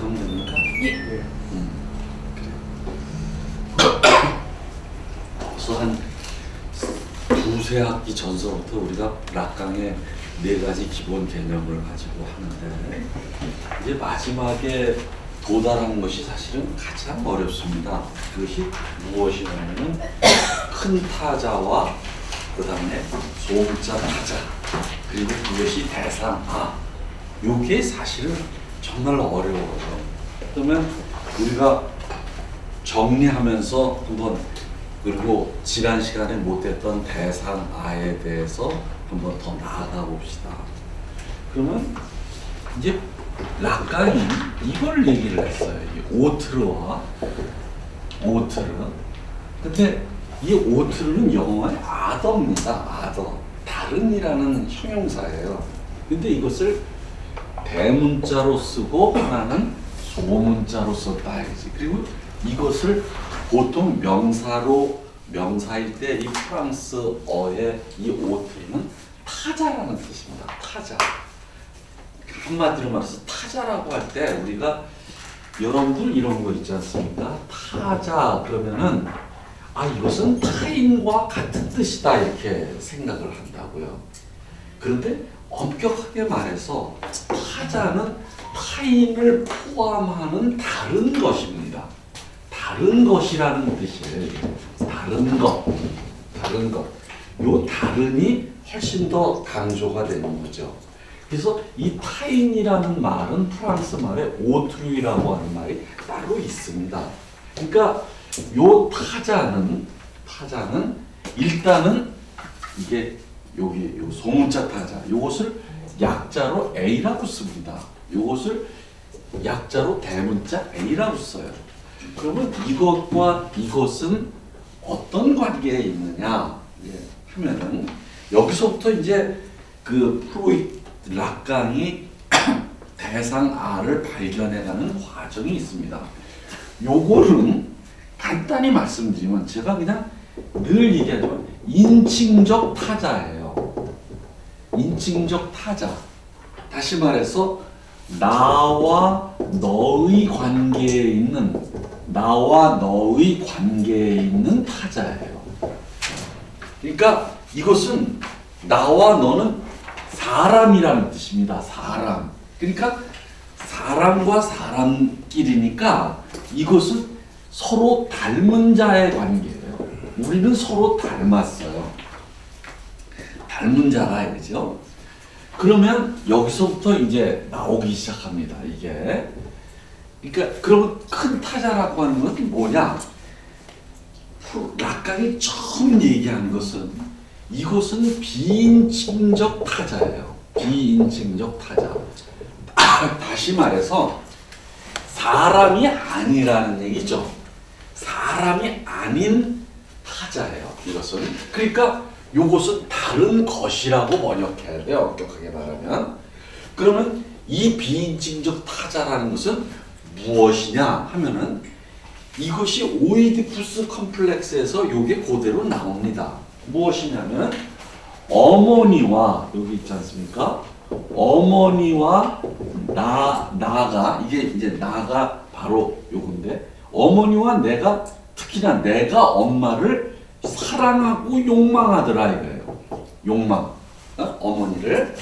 그럼 됩니까? 예. 그래. 그래서 한 두세 학기 전서부터 우리가 락강의 네 가지 기본 개념을 가지고 하는데 이제 마지막에 도달한 것이 사실은 가장 어렵습니다. 그것이 무엇이냐면은 큰 타자와 그 다음에 소음자 타자 그리고 그것이 대상 요게 사실은 정말 어려워요. 그러면 우리가 정리하면서 한번 그리고 지난 시간에 못했던 대상 아에 대해서 한번 더 나아가 봅시다. 그러면 이제 락강이 이걸 얘기를 했어요. 이 오트르와 오트르. 근데 이 오트르는 영어의 아더입니다. 아더. 다른이라는 형용사예요. 근데 이것을 대문자로 쓰고 하나는 소문자로 썼다 이거지. 그리고 이것을 보통 명사일 때 이 프랑스어의 이 오트르는 타자라는 뜻입니다. 타자. 한마디로 말해서 타자라고 할 때 우리가 여러분들 이런 거 있지 않습니까? 타자 그러면은 이것은 타인과 같은 뜻이다 이렇게 생각을 한다고요. 그런데 엄격하게 말해서 타자는 타인을 포함하는 다른 것입니다. 다른 것이라는 뜻이에요. 다른 것. 요 다른이 훨씬 더 강조가 되는 거죠. 그래서 이 타인이라는 말은 프랑스 말에 오트루이라고 하는 말이 따로 있습니다. 그러니까 요 타자는 일단은 이게 여기 요 소문자 타자 요것을 약자로 A라고 씁니다. 요것을 약자로 대문자 A라고 써요. 그러면 이것과 이것은 어떤 관계에 있느냐 하면은 여기서부터 이제 그 락강이 대상 R을 발견해가는 과정이 있습니다. 요거는 간단히 말씀드리면 제가 그냥 늘 얘기하지만 인칭적 타자예요. 인칭적 타자. 다시 말해서 나와 너의 관계에 있는 타자예요. 그러니까 이것은 나와 너는 사람이라는 뜻입니다. 사람. 그러니까 사람과 사람끼리니까 이것은 서로 닮은 자의 관계예요. 우리는 서로 닮았어요. 닮은 자라 이거죠. 그러면 여기서부터 이제 나오기 시작합니다. 이게. 그러니까 그러면 큰 타자라고 하는 것은 뭐냐? 락강이 처음 얘기하는 것은 이것은 비인칭적 타자예요. 비인칭적 타자. 다시 말해서 사람이 아니라는 얘기죠. 사람이 아닌 타자예요. 이것은. 그러니까 이것은 다른 것이라고 번역해야 돼요. 엄격하게 말하면. 그러면 이 비인칭적 타자라는 것은 무엇이냐 하면은 이것이 오이디푸스 컴플렉스에서 이게 그대로 나옵니다. 무엇이냐면 어머니와 여기 있지 않습니까? 어머니와 나가 이게 이제 나가 바로 요건데 어머니와 내가 특히나 내가 엄마를 사랑하고 욕망하더라 이거예요. 욕망. 어머니를.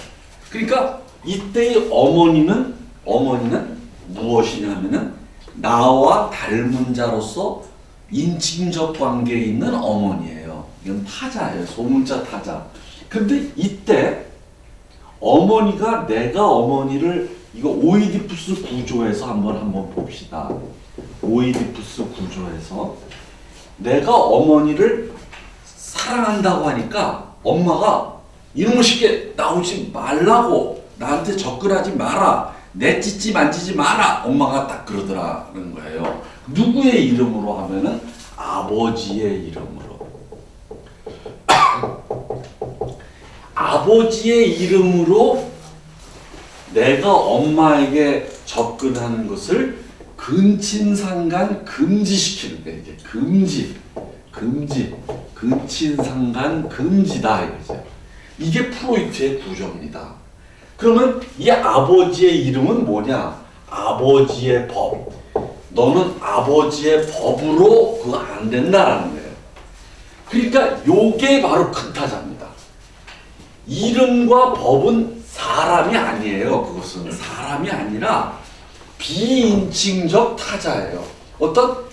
그러니까 이때의 어머니는 무엇이냐면은 나와 닮은 자로서 인칭적 관계에 있는 어머니예요. 이건 타자예요. 소문자 타자. 근데 이때 어머니가 내가 어머니를 이거 오이디푸스 구조에서 한번 봅시다. 오이디푸스 구조에서 내가 어머니를 사랑한다고 하니까 엄마가 이놈의 새끼 나오지 말라고 나한테 접근하지 마라. 내 찢지 만지지 마라. 엄마가 딱 그러더라는 거예요. 누구의 이름으로 하면은 아버지의 이름으로. 아버지의 이름으로 내가 엄마에게 접근하는 것을 근친상간 금지시키는 거예요. 이게 금지, 근친상간 금지다 이거죠. 이게 프로이트의 구조입니다. 그러면 이 아버지의 이름은 뭐냐? 아버지의 법. 너는 아버지의 법으로 그거 안 된다라는 거예요. 그러니까 요게 바로 큰 타자입니다. 이름과 법은 사람이 아니에요. 그것은 사람이 아니라 비인칭적 타자예요. 어떤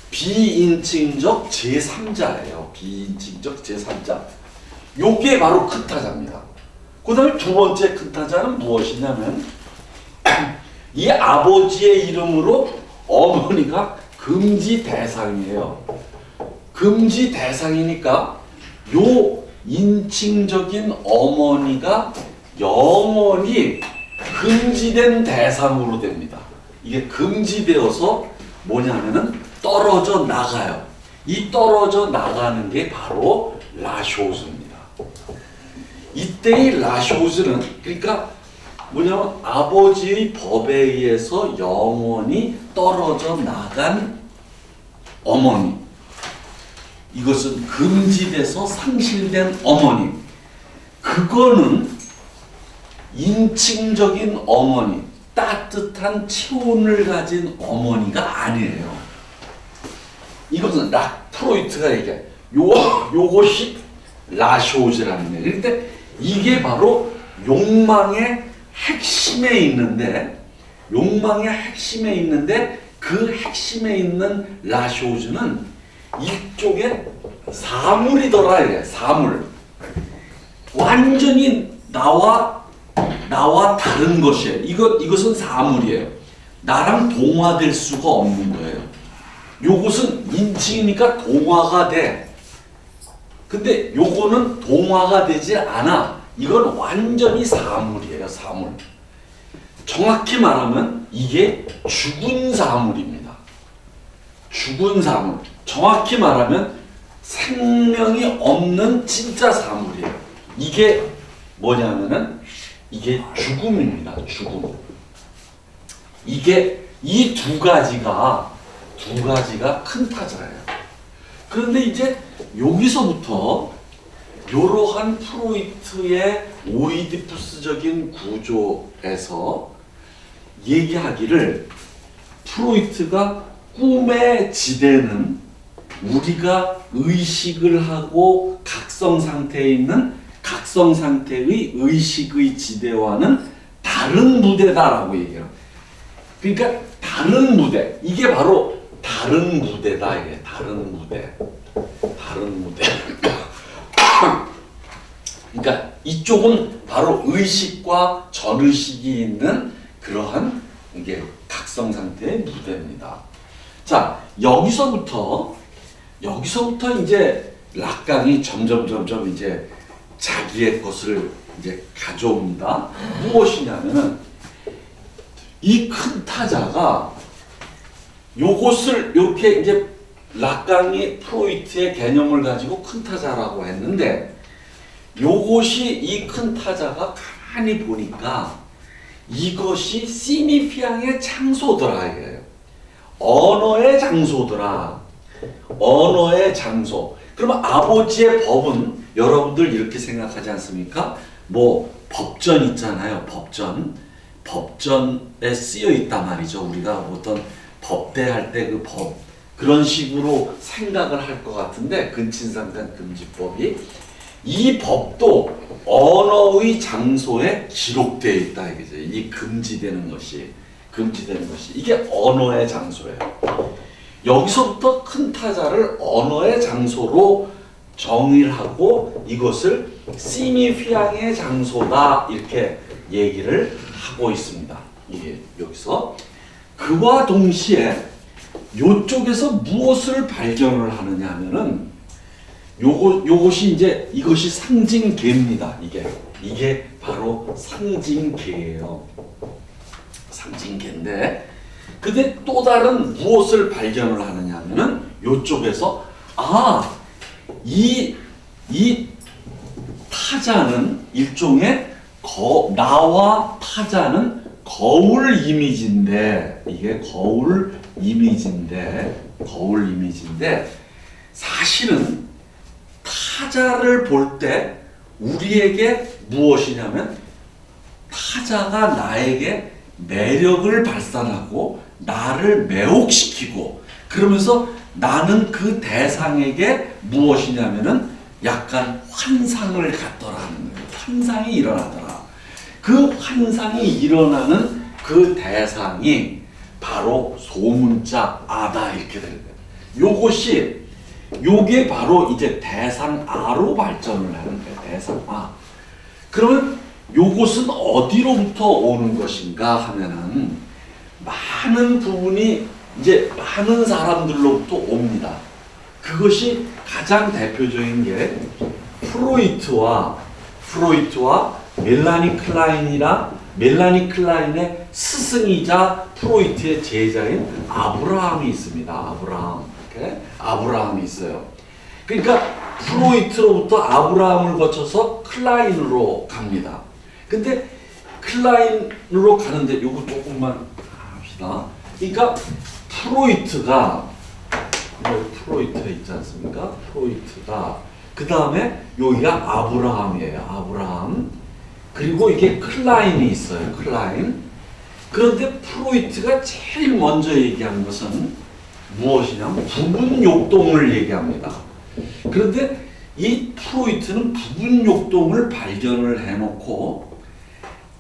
비인칭적 제3자예요. 비인칭적 제3자. 요게 바로 큰 타자입니다. 그 다음에 두 번째 큰 타자는 무엇이냐면 이 아버지의 이름으로 어머니가 금지 대상이에요. 금지 대상이니까 요 인칭적인 어머니가 영원히 금지된 대상으로 됩니다. 이게 금지되어서 뭐냐면은 떨어져 나가요. 이 떨어져 나가는 게 바로 라쇼즈입니다. 이때의 라쇼즈는 그러니까 뭐냐면 아버지의 법에 의해서 영원히 떨어져 나간 어머니. 이것은 금지돼서 상실된 어머니. 그거는 인칭적인 어머니, 따뜻한 체온을 가진 어머니가 아니에요. 이것은 프로이트가 얘기해. 요것이 라쇼즈라는 거예요. 그런데 이게 바로 욕망의 핵심에 있는데, 그 핵심에 있는 라쇼즈는 이쪽에 사물이더라 이래. 사물. 완전히 나와 다른 것이에요. 이것은 사물이에요. 나랑 동화될 수가 없는 거예요. 요것은 인칭이니까 동화가 돼. 근데 요거는 동화가 되지 않아. 이건 완전히 사물이에요. 사물. 정확히 말하면 이게 죽은 사물입니다. 죽은 사물. 정확히 말하면 생명이 없는 진짜 사물이에요. 이게 뭐냐면은 이게 죽음입니다. 죽음. 이게 이 두 가지가 큰 타자예요. 그런데 이제 여기서부터 이러한 프로이트의 오이디푸스적인 구조에서 얘기하기를 프로이트가 꿈의 지대는 우리가 의식을 하고 각성 상태에 있는 각성 상태의 의식의 지대와는 다른 무대다라고 얘기해요. 그러니까 다른 무대. 이게 바로 다른 무대다. 이게 다른 무대. 다른 무대. 그러니까 이쪽은 바로 의식과 전의식이 있는 그러한 이게 각성 상태의 무대입니다. 자, 여기서부터 이제 락강이 점점 이제 자기의 것을 이제 가져옵니다. 무엇이냐면은 이 큰 타자가 요것을 이렇게 이제 락강이 프로이트의 개념을 가지고 큰 타자라고 했는데 요것이 이 큰 타자가 가만히 보니까 이것이 시니피앙의 장소더라 이거예요. 언어의 장소더라. 언어의 장소. 그러면 아버지의 법은 여러분들 이렇게 생각하지 않습니까? 뭐 법전 있잖아요. 법전에 쓰여 있단 말이죠. 우리가 어떤 법대할 때 그 법 그런 식으로 생각을 할 것 같은데 근친상간 금지법이 이 법도 언어의 장소에 기록되어 있다 이거죠. 이 금지되는 것이 이게 언어의 장소예요. 여기서부터 큰 타자를 언어의 장소로 정의를 하고 이것을 시니피앙의 장소다 이렇게 얘기를 하고 있습니다. 이게 여기서 그와 동시에 요쪽에서 무엇을 발견을 하느냐 하면은 요것이 이제 이것이 상징계입니다. 이게 바로 상징계예요. 상징계인데 근데 또 다른 무엇을 발견을 하느냐 하면은 요쪽에서 이 타자는 일종의 나와 타자는 거울 이미지인데 이게 거울 이미지인데 사실은 타자를 볼 때 우리에게 무엇이냐면 타자가 나에게 매력을 발산하고 나를 매혹시키고 그러면서 나는 그 대상에게 무엇이냐면은 약간 환상을 갖더라는 거예요. 환상이 일어나더라. 그 환상이 일어나는 그 대상이 바로 소문자 아다 이렇게 되는 거예요. 요게 바로 이제 대상 아로 발전을 하는 거예요. 대상 아. 그러면 요것은 어디로부터 오는 것인가 하면은 많은 부분이 이제 많은 사람들로부터 옵니다. 그것이 가장 대표적인 게 프로이트와 멜라니 클라인의 스승이자 프로이트의 제자인 아브라함이 있습니다. 아브라함이 있어요. 그러니까 프로이트로부터 아브라함을 거쳐서 클라인으로 갑니다. 근데 클라인으로 가는데 요거 조금만 합시다. 그러니까 프로이트가 프로이트 있지 않습니까? 프로이트가 그 다음에 여기가 아브라함이에요. 아브라함. 그리고 이게 클라인이 있어요. 클라인. 그런데 프로이트가 제일 먼저 얘기한 것은 무엇이냐면 부분 욕동을 얘기합니다. 그런데 이 프로이트는 부분 욕동을 발견을 해놓고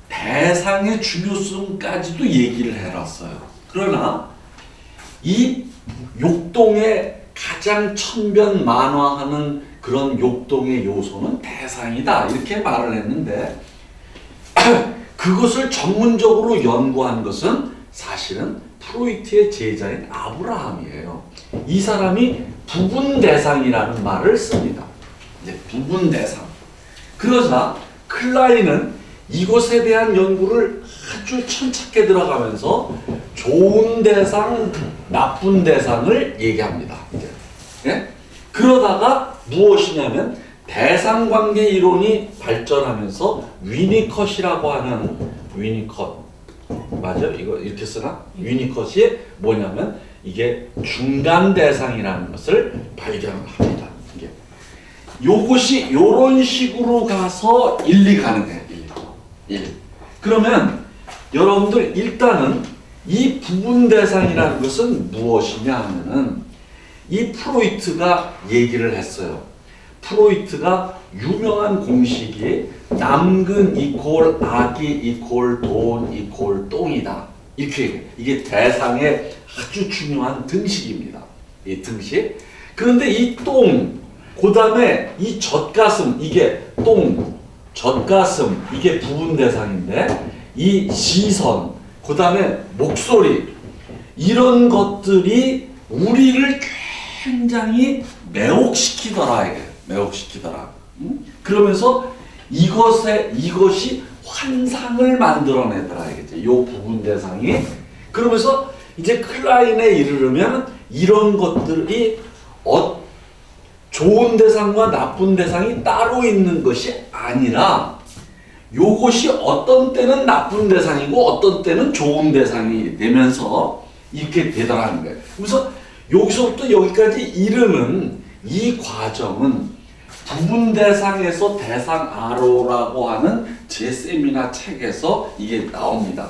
대상의 중요성까지도 얘기를 해놨어요. 그러나 이 욕동의 가장 천변만화하는 그런 욕동의 요소는 대상이다 이렇게 말을 했는데 그것을 전문적으로 연구한 것은 사실은 프로이트의 제자인 아브라함이에요. 이 사람이 부분 대상이라는 말을 씁니다. 이제 부분 대상. 그러자 클라인은 이것에 대한 연구를 아주 천착해 들어가면서 좋은 대상, 나쁜 대상을 얘기합니다. 이제. 예? 그러다가 무엇이냐면 대상관계 이론이 발전하면서 위니컷이라고 하는 위니컷 맞아? 이거 이렇게 쓰나? 위니컷이 뭐냐면 이게 중간 대상이라는 것을 발견합니다. 이게 요것이 요런 식으로 가서 1이 가능해요. 1. 그러면 여러분들 일단은 이 부분 대상이라는 것은 무엇이냐 하면은 이 프로이트가 얘기를 했어요. 프로이트가 유명한 공식이 남근 이퀄 아기 이퀄 돈 이퀄 똥이다. 이렇게 이게 대상의 아주 중요한 등식입니다. 이 등식. 그런데 이 똥, 그 다음에 이 젖가슴, 이게 똥, 젖가슴, 이게 부분 대상인데 이 시선, 그 다음에 목소리 이런 것들이 우리를 굉장히 매혹시키더라. 이게 매혹시키더라. 그러면서 이것이 환상을 만들어내더라. 이게 요 부분 대상이. 그러면서 이제 클라인에 이르르면 이런 것들이 좋은 대상과 나쁜 대상이 따로 있는 것이 아니라 요것이 어떤 때는 나쁜 대상이고 어떤 때는 좋은 대상이 되면서 이렇게 되더라는 거예요. 그래서 여기서부터 여기까지 이르는 이 과정은 부분 대상에서 대상 아로라고 하는 제 세미나 책에서 이게 나옵니다.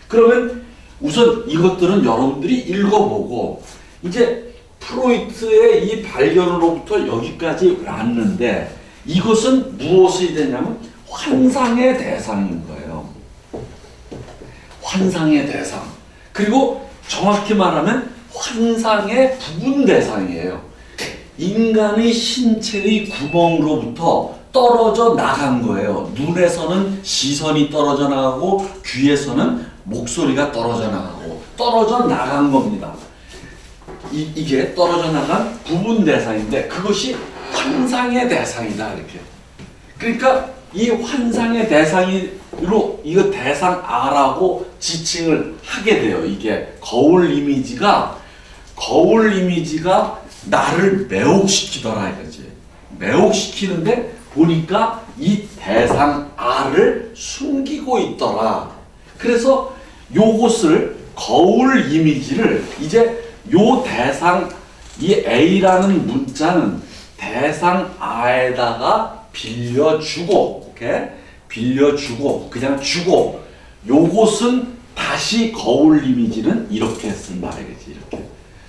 그러면 우선 이것들은 여러분들이 읽어보고 이제 프로이트의 이 발견으로부터 여기까지 왔는데 이것은 무엇이 되냐면 환상의 대상인 거예요. 환상의 대상. 그리고 정확히 말하면 환상의 부분 대상이에요. 인간의 신체의 구멍으로부터 떨어져 나간 거예요. 눈에서는 시선이 떨어져 나가고 귀에서는 목소리가 떨어져 나가고 떨어져 나간 겁니다. 이게 떨어져 나간 부분 대상인데 그것이 환상의 대상이다 이렇게. 그러니까 이 환상의 대상으로 이거 대상 R라고 지칭을 하게 돼요. 이게 거울 이미지가 나를 매혹시키더라 이거지. 매혹시키는데 보니까 이 대상 R을 숨기고 있더라. 그래서 요것을 거울 이미지를 이제 요 대상 이 A라는 문자는 대상 R에다가 빌려주고 그냥 주고 요것은 다시 거울 이미지는 이렇게 쓴다 이거지. 이렇게.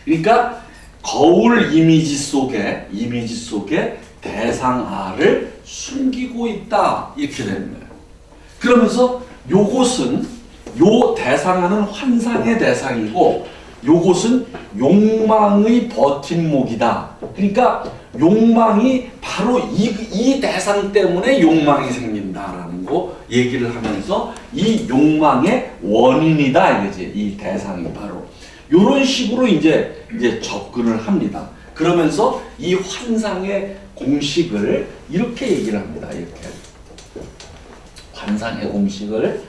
그러니까 거울 이미지 속에 대상 R을 숨기고 있다 이렇게 되는 거예요. 그러면서 요것은 요 대상하는 환상의 대상이고 요것은 욕망의 버팀목이다. 그러니까 욕망이 바로 이 대상 때문에 욕망이 생긴다라는 거 얘기를 하면서 이 욕망의 원인이다 이거지. 이 대상이 바로 이런 식으로 이제 접근을 합니다. 그러면서 이 환상의 공식을 이렇게 얘기를 합니다. 이렇게 환상의 공식을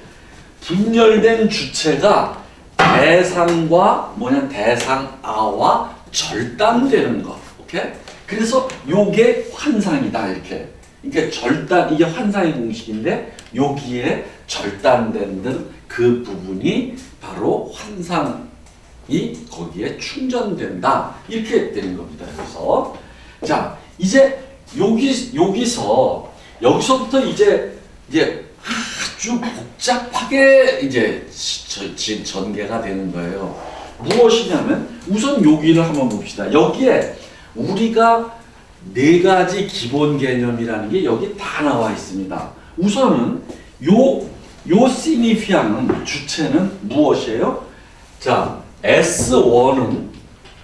분열된 주체가 대상과 대상 A와 절단되는 것. 오케이? 그래서 요게 환상이다 이렇게. 그러니까 이게 환상의 공식인데 여기에 절단된 그 부분이 바로 환상이 거기에 충전된다 이렇게 되는 겁니다. 그래서 자 이제 여기서부터 이제 아주 복잡하게 이제 전개가 되는 거예요. 무엇이냐면 우선 여기를 한번 봅시다. 여기에 우리가 4가지 기본 개념이라는 게 여기 다 나와 있습니다. 우선은 요 시니피앙은 주체는 무엇이에요? 자, S1은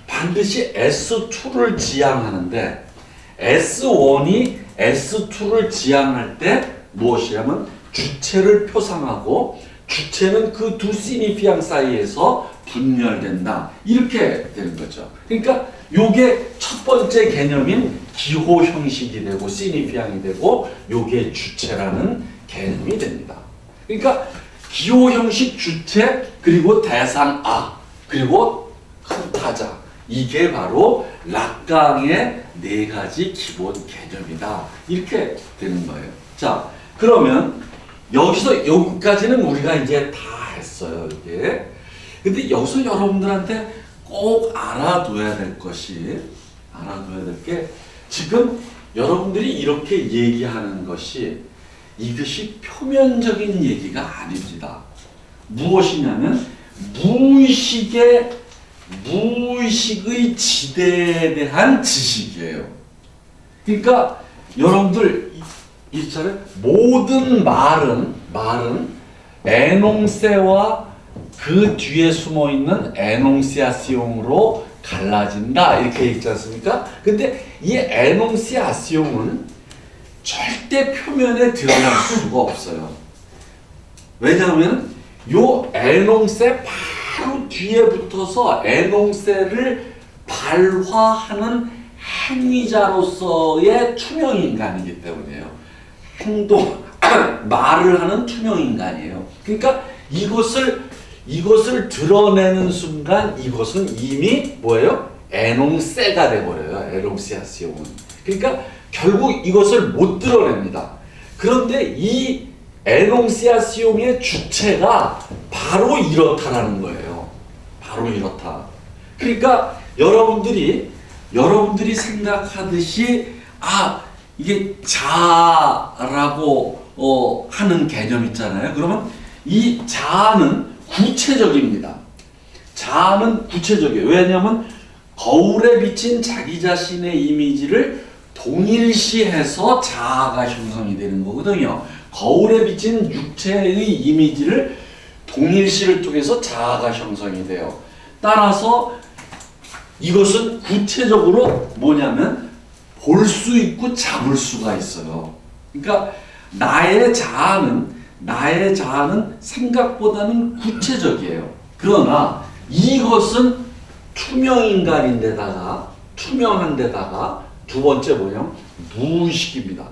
반드시 S2를 지향하는데 S1이 S2를 지향할 때 무엇이냐면 주체를 표상하고 주체는 그 두 시니피앙 사이에서 분열된다. 이렇게 되는 거죠. 그러니까 요게 첫 번째 개념인 기호 형식이 되고 시니피앙이 되고 요게 주체라는 개념이 됩니다. 그러니까 기호 형식 주체 그리고 대상 A 그리고 큰 타자 이게 바로 락강의 4가지 기본 개념이다. 이렇게 되는 거예요. 자, 그러면 여기까지는 우리가 이제 다 했어요. 이게. 근데 여기서 여러분들한테 꼭 알아둬야 될 게 지금 여러분들이 이렇게 얘기하는 것이 이것이 표면적인 얘기가 아닙니다. 무엇이냐면 무의식의 지대에 대한 지식이에요. 그러니까 여러분들 있잖아요. 모든 말은 에농세와 그 뒤에 숨어 있는 에농시아시옹으로 갈라진다 이렇게 있지 않습니까? 근데 이 에농시아시옹은 절대 표면에 드러날 수가 없어요. 왜냐하면 요 에농세 바로 뒤에 붙어서 에농세를 발화하는 행위자로서의 투명 인간이기 때문이에요. 말을 하는 투명 인간이에요. 그러니까 이것을 드러내는 순간 이것은 이미 뭐예요? 에농세가 돼버려요. 에농시아시옹은. 그러니까 결국 이것을 못 드러냅니다. 그런데 이 에농시아시옹의 주체가 바로 이렇다라는 거예요. 바로 이렇다. 그러니까 여러분들이 생각하듯이 이게 자아라고 하는 개념 있잖아요. 그러면 이 자아는 구체적입니다. 자아는 구체적이에요. 왜냐하면 거울에 비친 자기 자신의 이미지를 동일시해서 자아가 형성이 되는 거거든요. 거울에 비친 육체의 이미지를 동일시를 통해서 자아가 형성이 돼요. 따라서 이것은 구체적으로 뭐냐면 볼 수 있고 잡을 수가 있어요. 그러니까 나의 자아는 생각보다는 구체적이에요. 그러나 이것은 투명한 데다가 두 번째 무의식입니다.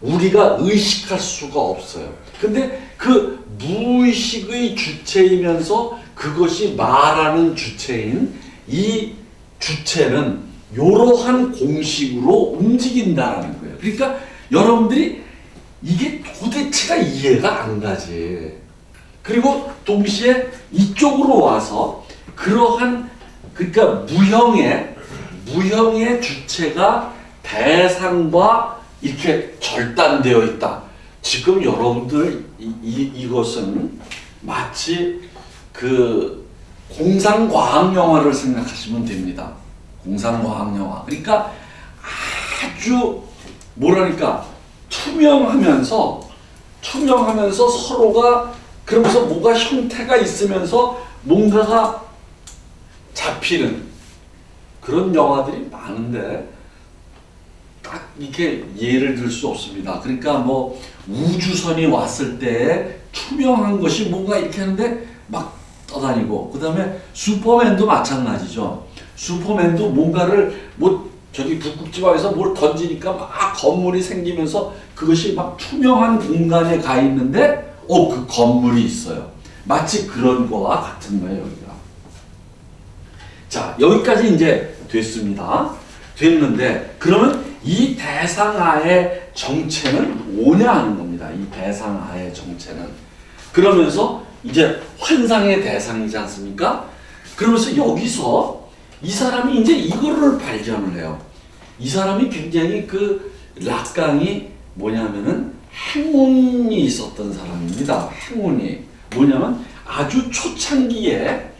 우리가 의식할 수가 없어요. 근데 그 무의식의 주체이면서 그것이 말하는 주체인 이 주체는 이러한 공식으로 움직인다는 거예요. 그러니까 여러분들이 이게 도대체가 이해가 안 가지. 그리고 동시에 이쪽으로 와서 그러니까 무형의 주체가 대상과 이렇게 절단되어 있다. 지금 여러분들 이것은 마치 그 공상과학 영화를 생각하시면 됩니다. 공상과학 영화. 그러니까 아주 뭐라니까 투명하면서 서로가 그러면서 뭐가 형태가 있으면서 뭔가가 잡히는 그런 영화들이 많은데 딱 이렇게 예를 들 수 없습니다. 그러니까 뭐 우주선이 왔을 때 투명한 것이 뭔가 이렇게 하는데 막 떠다니고, 그 다음에 슈퍼맨도 마찬가지죠. 슈퍼맨도 뭔가를 뭐 저기 북극지방에서 뭘 던지니까 막 건물이 생기면서 그것이 막 투명한 공간에 가 있는데 그 건물이 있어요. 마치 그런 거와 같은 거예요, 여기가. 자, 여기까지 이제 됐습니다. 됐는데 그러면 이 대상하의 정체는 뭐냐 하는 겁니다. 이 대상하의 정체는. 그러면서 이제 환상의 대상이지 않습니까? 그러면서 여기서 이 사람이 이제 이거를 발견을 해요. 이 사람이 굉장히 그 락강이 뭐냐면은 행운이 있었던 사람입니다. 행운이 뭐냐면 아주 초창기에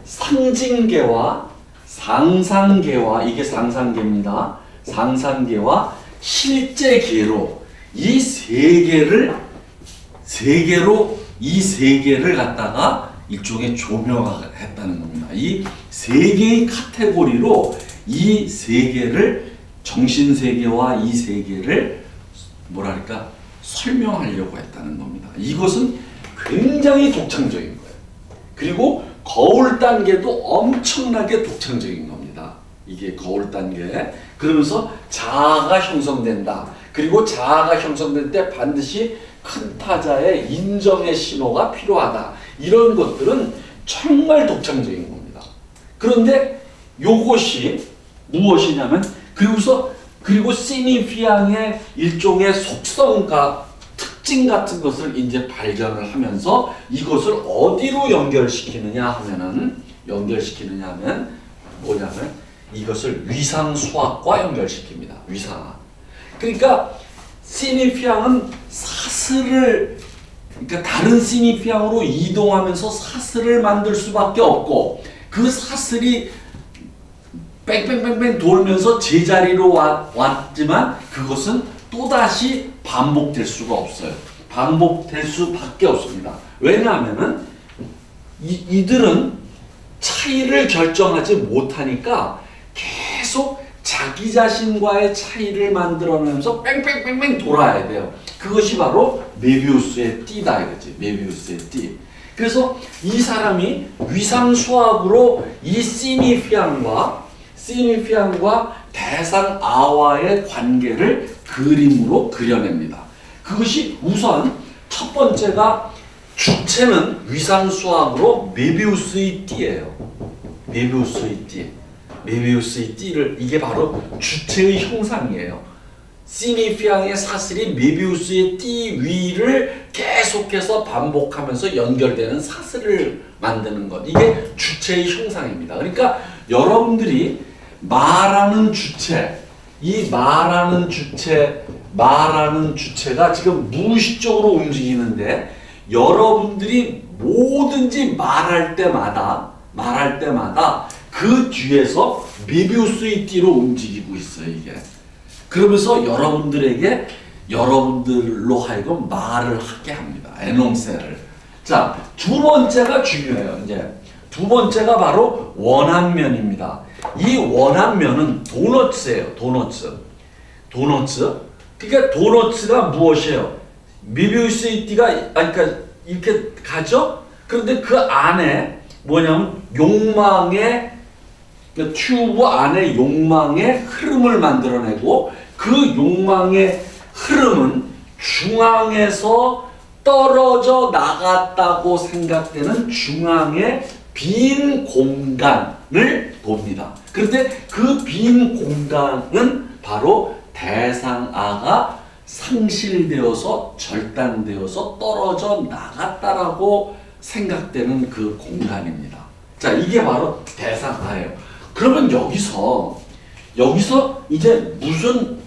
상징계와 상상계와, 이게 상상계입니다. 상상계와 실제계로 이 세 개를 갖다가 일종의 조명했다는 겁니다. 이 세 개의 카테고리로 이 세 개를, 정신세계와 이 세 개를 뭐랄까 설명하려고 했다는 겁니다. 이것은 굉장히 독창적인 거예요. 그리고 거울 단계도 엄청나게 독창적인 겁니다. 이게 거울 단계. 그러면서 자아가 형성된다. 그리고 자아가 형성될 때 반드시 큰 타자의 인정의 신호가 필요하다. 이런 것들은 정말 독창적인 겁니다. 그런데 요것이 무엇이냐면, 그리고 시니피앙의 일종의 속성과 특징 같은 것을 이제 발견을 하면서 이것을 어디로 연결시키느냐 하면 뭐냐면 이것을 위상수학과 연결시킵니다. 위상학. 그러니까 시니피앙은 사슬을, 그러니까 다른 시니피앙으로 이동하면서 사슬을 만들 수밖에 없고, 그 사슬이 뺑뺑뺑뺑 돌면서 제자리로 왔지만 그것은 또다시 반복될 수가 없어요. 반복될 수밖에 없습니다. 왜냐하면은 이들은 차이를 결정하지 못하니까 계속 자기 자신과의 차이를 만들어내면서 뺑뺑뺑뺑 돌아야 돼요. 그것이 바로 메비우스의 띠다 이거지. 메비우스의 띠. 그래서 이 사람이 위상수학으로 이 시니피앙과 대상 아와의 관계를 그림으로 그려냅니다. 그것이 우선 첫 번째가, 주체는 위상수학으로 메비우스의 띠예요. 메비우스의 띠를, 이게 바로 주체의 형상이에요. 시니피앙의 사슬이 메비우스의 띠 위를 계속해서 반복하면서 연결되는 사슬을 만드는 것. 이게 주체의 형상입니다. 그러니까 여러분들이 말하는 주체, 이 말하는 주체가 지금 무의식적으로 움직이는데, 여러분들이 뭐든지 말할 때마다 그 뒤에서 메비우스의 띠로 움직이고 있어요, 이게. 그러면서 여러분들로 하여금 말을 하게 합니다. 에논세를. 자, 두 번째가 중요해요. 이제 두 번째가 바로 원한면입니다. 이 원한면은 도너츠예요. 도너츠. 그러니까 도너츠가 무엇이에요? 메비우스의 띠가, 그러니까 이렇게 가죠? 그런데 그 안에 뭐냐면 욕망의, 튜브 안에 욕망의 흐름을 만들어내고, 그 욕망의 흐름은 중앙에서 떨어져 나갔다고 생각되는 중앙의 빈 공간을 봅니다. 그런데 그 빈 공간은 바로 대상아가 상실되어서 절단되어서 떨어져 나갔다라고 생각되는 그 공간입니다. 자, 이게 바로 대상아예요. 그러면 여기서 이제 무슨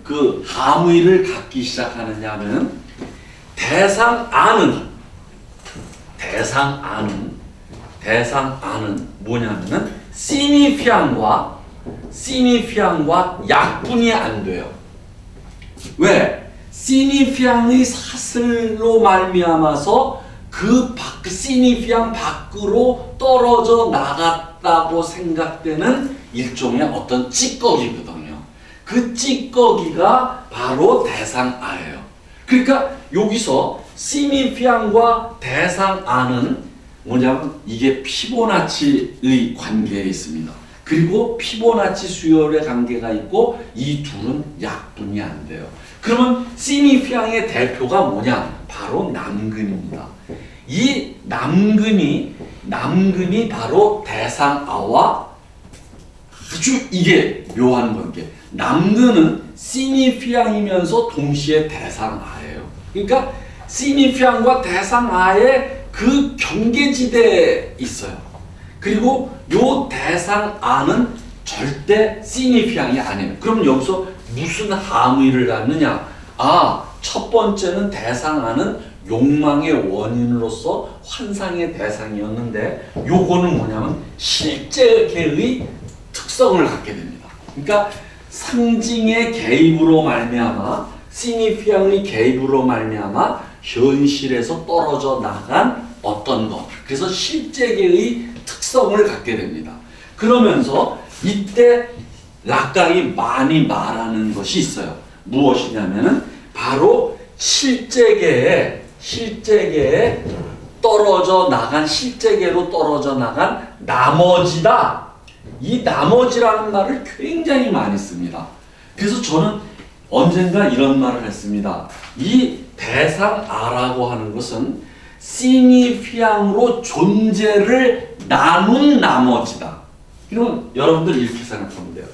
그 함의를 갖기 시작하느냐 하면, 대상아는 대상아는 뭐냐면은 시니피앙과 약분이 안 돼요. 왜? 시니피앙의 사슬로 말미암아서 그 시니피앙 밖으로 떨어져 나갔다고 생각되는 일종의 어떤 찌꺼기거든요. 그 찌꺼기가 바로 대상아예요. 그러니까 여기서 시니피앙과 대상아는 뭐냐면 이게 피보나치의 관계에 있습니다. 그리고 피보나치 수열의 관계가 있고 이 둘은 약분이 안 돼요. 그러면 시니피앙의 대표가 뭐냐? 바로 남근입니다. 이 남근이 바로 대상아와 아주 이게 묘한 관계. 남근은 시니피앙이면서 동시에 대상아예요. 그러니까 시니피앙과 대상아의 그 경계지대에 있어요. 그리고 요 대상아는 절대 시니피앙이 아니에요. 그럼 여기서 무슨 함의를 갖느냐? 첫 번째는 대상아는 욕망의 원인으로서 환상의 대상이었는데 요거는 뭐냐면 실제계의 특성을 갖게 됩니다. 그러니까 상징의 개입으로 말미암아 시니피앙의 개입으로 말미암아 현실에서 떨어져 나간 어떤 것, 그래서 실제계의 특성을 갖게 됩니다. 그러면서 이때 락강이 많이 말하는 것이 있어요. 무엇이냐면은 바로 실제계에 실제계로 떨어져 나간 나머지다. 이 나머지라는 말을 굉장히 많이 씁니다. 그래서 저는 언젠가 이런 말을 했습니다. 이 대상아라고 하는 것은 시니피앙으로 존재를 나눈 나머지다. 그러면 여러분들 이렇게 생각하면 돼요.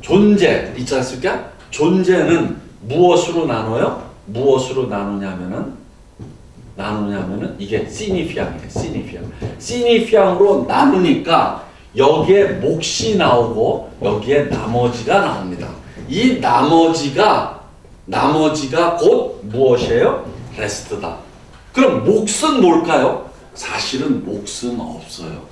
존재 있지 않습니까? 존재는 무엇으로 나눠요? 무엇으로 나누냐면은 이게 시니피앙이에요. 시니피앙으로 나누니까 여기에 몫이 나오고 여기에 나머지가 나옵니다. 이 나머지가 곧 무엇이에요? 레스트다. 그럼 몫은 뭘까요? 사실은 몫은 없어요.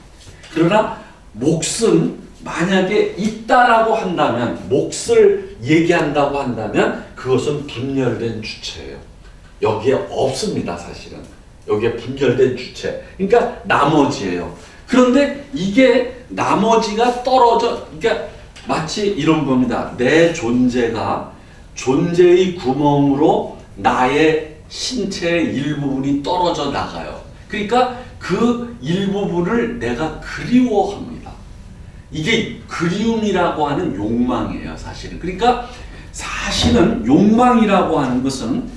그러나 몫은 만약에 있다라고 한다면, 몫을 얘기한다고 한다면 그것은 분열된 주체예요. 여기에 없습니다, 사실은. 여기에 분열된 주체. 그러니까 나머지예요. 그런데 이게 나머지가 그러니까 마치 이런 겁니다. 내 존재가 존재의 구멍으로 나의 신체의 일부분이 떨어져 나가요. 그러니까 그 일부분을 내가 그리워합니다. 이게 그리움이라고 하는 욕망이에요, 사실은. 그러니까 사실은 욕망이라고 하는 것은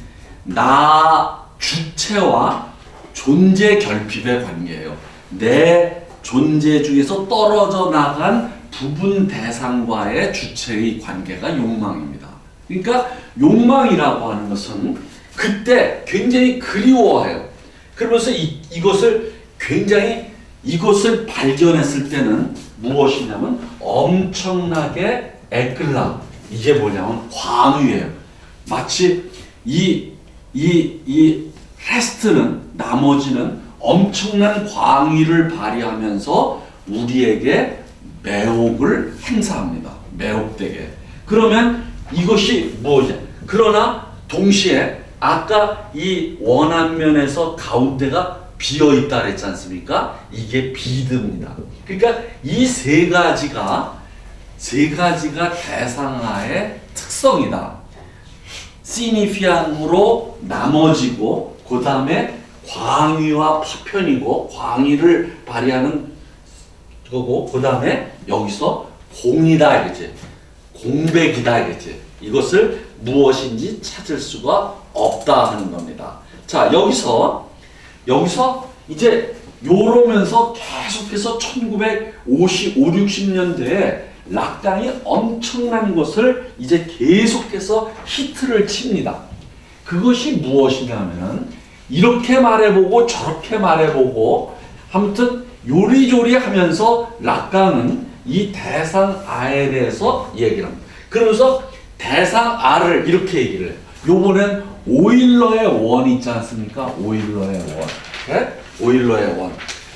나 주체와 존재 결핍의 관계예요. 내 존재 중에서 떨어져 나간 부분 대상과의 주체의 관계가 욕망입니다. 그러니까 욕망이라고 하는 것은 그때 굉장히 그리워해요. 그러면서 이것을 발견했을 때는 무엇이냐면 엄청나게 애끌라. 이게 뭐냐면 광유예요. 마치 이 레스트는, 나머지는 엄청난 광위를 발휘하면서 우리에게 매혹을 행사합니다. 매혹되게. 그러면 이것이 뭐냐? 그러나 동시에 아까 이 원안면에서 가운데가 비어있다 그랬지 않습니까? 이게 비드입니다. 그러니까 이 세 가지가 대상아의 특성이다. 시니피앙으로 나머지고, 그 다음에 광위와 파편이고, 광위를 발휘하는 거고, 그 다음에 여기서 공이다 이거지. 공백이다 이거지. 이것을 무엇인지 찾을 수가 없다 하는 겁니다. 자, 여기서 이제 요러면서 계속해서 1950, 60년대에 락강이 엄청난 것을 이제 계속해서 히트를 칩니다. 그것이 무엇이냐면 이렇게 말해보고 저렇게 말해보고 아무튼 요리조리 하면서 락강은 이 대상아에 대해서 얘기를 합니다. 그러면서 대상아를 이렇게 얘기를 해요. 요번엔 오일러의 원 있지 않습니까? 오일러의 원. 네? 오일러의 원.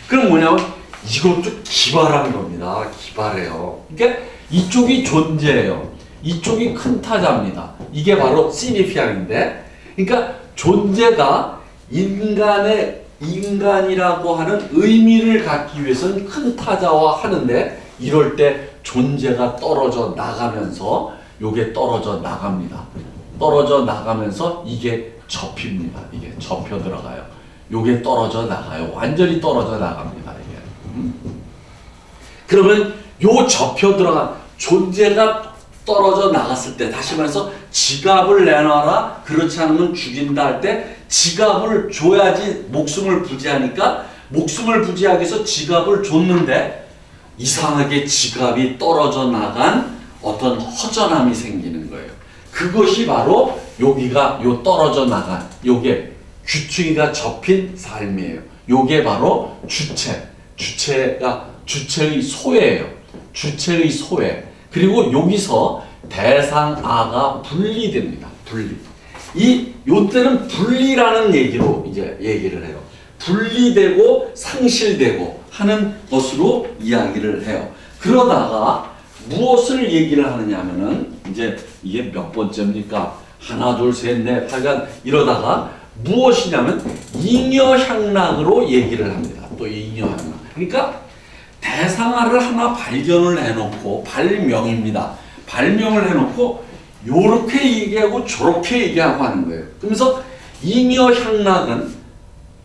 그럼 뭐냐면 이것도 기발한 겁니다. 기발해요. 그러니까 이쪽이 존재예요. 이쪽이 큰 타자입니다. 이게 바로 시니피앙인데, 그러니까 존재가 인간이라고 하는 의미를 갖기 위해서는 큰 타자와 하는데, 이럴 때 존재가 떨어져 나가면서 요게 떨어져 나갑니다. 떨어져 나가면서 이게 접힙니다. 이게 접혀 들어가요. 요게 떨어져 나가요. 완전히 떨어져 나갑니다. 이게. 그러면 요 접혀 들어간 존재가 떨어져 나갔을 때, 다시 말해서 지갑을 내놔라, 그렇지 않으면 죽인다 할 때 지갑을 줘야지 목숨을 부지하니까 목숨을 부지하기 위해서 지갑을 줬는데 이상하게 지갑이 떨어져 나간 어떤 허전함이 생기는 거예요. 그것이 바로 여기가 요 떨어져 나간 요게 귀퉁이가 접힌 삶이에요. 요게 바로 주체의 소외예요. 주체의 소외. 그리고 여기서 대상아가 분리됩니다. 분리. 요때는 분리라는 얘기로 이제 얘기를 해요. 분리되고 상실되고 하는 것으로 이야기를 해요. 그러다가 무엇을 얘기를 하느냐면은 이제 이게 몇 번째입니까? 하나, 둘, 셋, 넷, 하여간 이러다가 무엇이냐면 잉여향락으로 얘기를 합니다. 또 잉여향락. 그러니까 대상아를 하나 발견을 해놓고 발명입니다. 발명을 해놓고 요렇게 얘기하고 저렇게 얘기하고 하는 거예요. 그러면서 잉여향락은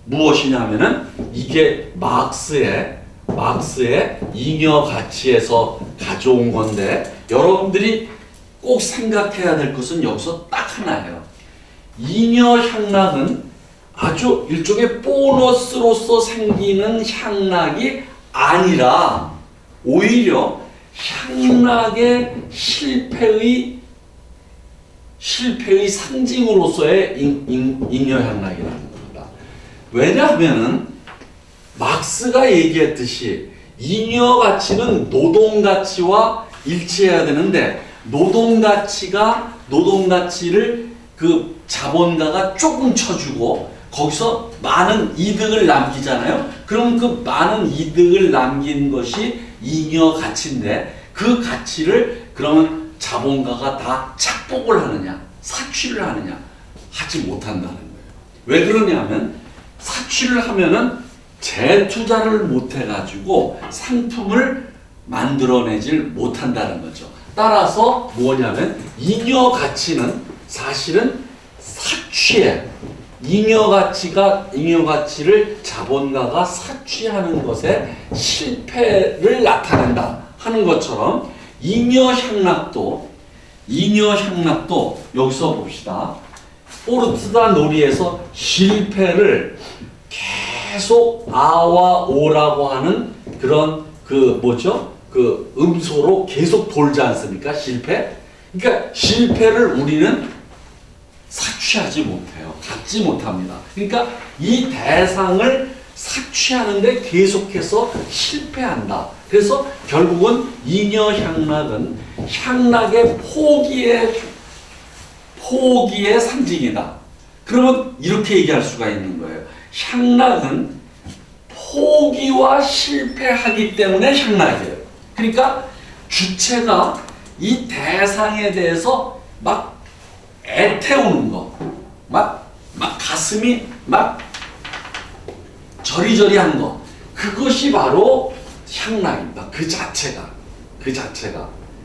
무엇이냐면은 이게 마크스의 잉여 가치에서 가져온 건데, 여러분들이 꼭 생각해야 될 것은 여기서 딱 하나예요. 잉여향락은 아주 일종의 보너스로서 생기는 향락이 아니라 오히려 향락의 실패의 상징으로서의 잉여향락이라는 겁니다. 왜냐하면은 막스가 얘기했듯이 잉여 가치는 노동 가치와 일치해야 되는데, 노동 가치를 그 자본가가 조금 쳐주고 거기서 많은 이득을 남기잖아요. 그럼 그 많은 이득을 남긴 것이 잉여 가치인데, 그 가치를 그러면 자본가가 다 착복을 하느냐, 사취를 하느냐, 하지 못한다는 거예요. 왜 그러냐면 사취를 하면은 재투자를 못해가지고 상품을 만들어내질 못한다는 거죠. 따라서 뭐냐면 잉여 가치는 사실은 사취에 잉여 가치를 자본가가 사취하는 것에 실패를 나타낸다 하는 것처럼 잉여향락도 여기서 봅시다. 포르투다 놀이에서 실패를 계속 아와 오라고 하는 그런 그 음소로 계속 돌지 않습니까? 실패. 그러니까 실패를 우리는 사취하지 못해요. 갖지 못합니다. 그러니까 이 대상을 사취하는데 계속해서 실패한다. 그래서 결국은 잉여향락은 향락의 포기의 상징이다. 그러면 이렇게 얘기할 수가 있는 거예요. 향락은 포기와 실패하기 때문에 향락이에요. 그러니까 주체가 이 대상에 대해서 막 애태우는 거, 막 가슴이 막 저리저리한 거, 그것이 바로 향락입니다. 그 자체가.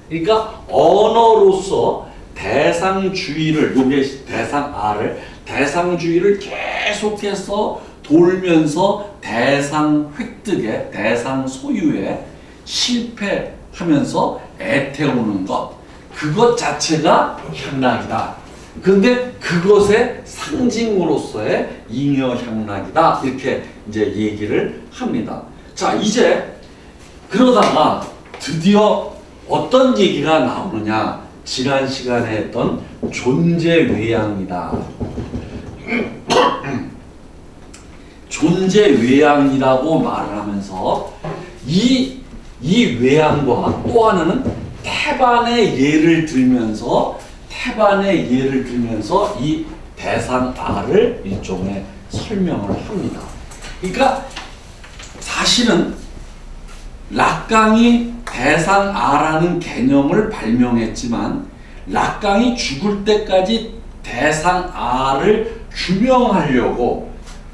그러니까 언어로서 대상주의를, 요게 대상주의를 계속해서 돌면서 대상 획득에, 대상 소유에 실패하면서 애태우는 것, 그것 자체가 향락이다. 그런데 그것의 상징으로서의 잉여향락이다. 이렇게 이제 얘기를 합니다. 자, 이제 그러다가 드디어 어떤 얘기가 나오느냐? 지난 시간에 했던 존재외양이다. 존재외양이라고 말을 하면서 이 외양과 또 하나는 태반의 예를 들면서 이 대상 R을 일종의 설명을 합니다. 그러니까 사실은 락강이 대상 아라는 개념을 발명했지만 락강이 죽을 때까지 대상 아를 규명하려고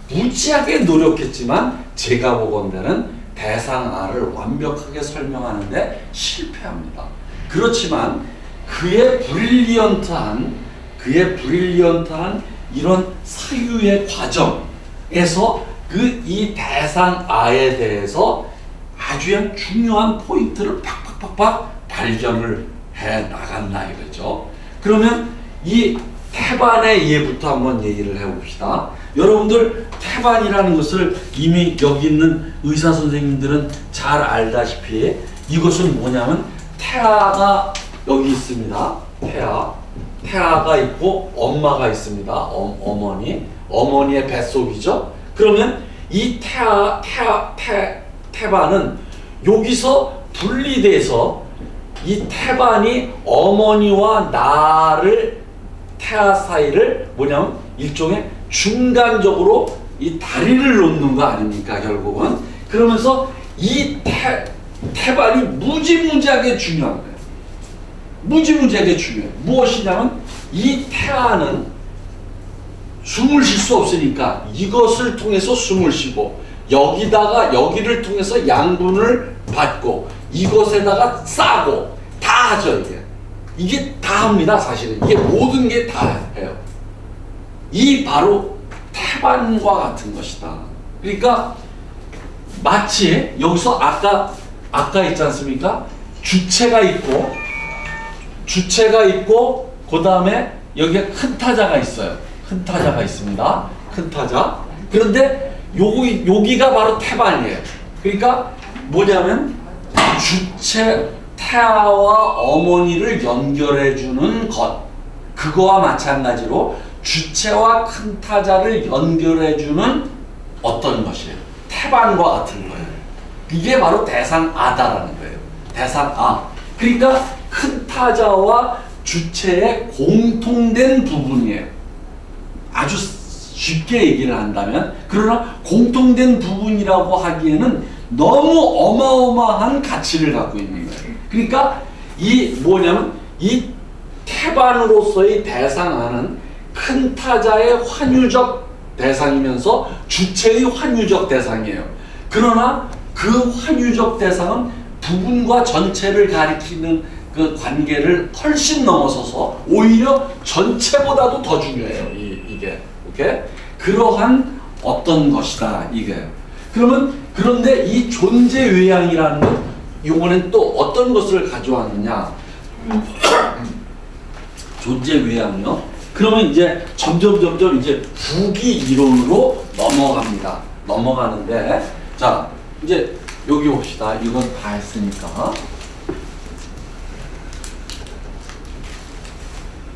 무지하게 노력했지만 제가 보건대는 대상 아를 완벽하게 설명하는데 실패합니다. 그렇지만 그의 브릴리언트한 이런 사유의 과정에서 이 대상 아에 대해서 아주 중요한 포인트를 팍팍팍팍 발견을 해 나갔나 이거죠. 그러면 이 태반의 예부터 한번 얘기를 해봅시다. 여러분들 태반이라는 것을 이미 여기 있는 의사 선생님들은 잘 알다시피 이것은 뭐냐면 태아가 여기 있습니다. 태아가 있고 엄마가 있습니다. 어머니의 뱃속이죠. 그러면 이 태반은 여기서 분리돼서 이 태반이 어머니와 태아 사이를 뭐냐면 일종의 중간적으로 이 다리를 놓는 거 아닙니까 결국은. 그러면서 이 태반이 무지무지하게 중요한 거예요. 무지무지하게 중요해요. 무엇이냐면 이 태아는 숨을 쉴 수 없으니까 이것을 통해서 숨을 쉬고 여기를 통해서 양분을 받고 이것에다가 싸고 다 하죠. 이게 다 합니다. 사실은 이게 모든 게 다 해요. 이 바로 태반과 같은 것이다. 그러니까 마치 여기서 아까 있지 않습니까? 주체가 있고 그 다음에 여기에 큰 타자가 있어요. 큰 타자가 있습니다. 큰 타자. 그런데 여기가 바로 태반이에요. 그러니까 뭐냐면 태아와 어머니를 연결해주는 것. 그거와 마찬가지로 주체와 큰 타자를 연결해주는 어떤 것이에요. 태반과 같은 거예요. 이게 바로 대상아다라는 거예요. 대상아. 그러니까 큰 타자와 주체의 공통된 부분이에요. 아주 쉽게 얘기를 한다면. 그러나 공통된 부분이라고 하기에는 너무 어마어마한 가치를 갖고 있는 거예요. 그러니까 이 뭐냐면 이 태반으로서의 대상아는 큰 타자의 환유적 대상이면서 주체의 환유적 대상이에요. 그러나 그 환유적 대상은 부분과 전체를 가리키는 그 관계를 훨씬 넘어서서 오히려 전체보다도 더 중요해요. 이게. 오케이? 그러한 어떤 것이다. 이게. 그런데 이 존재 외양이라는 건 이번엔 또 어떤 것을 가져왔느냐. 존재 외양이요. 그러면 이제 점점 이제 부기 이론으로 넘어가는데 자 이제 여기 봅시다. 이건 다 했으니까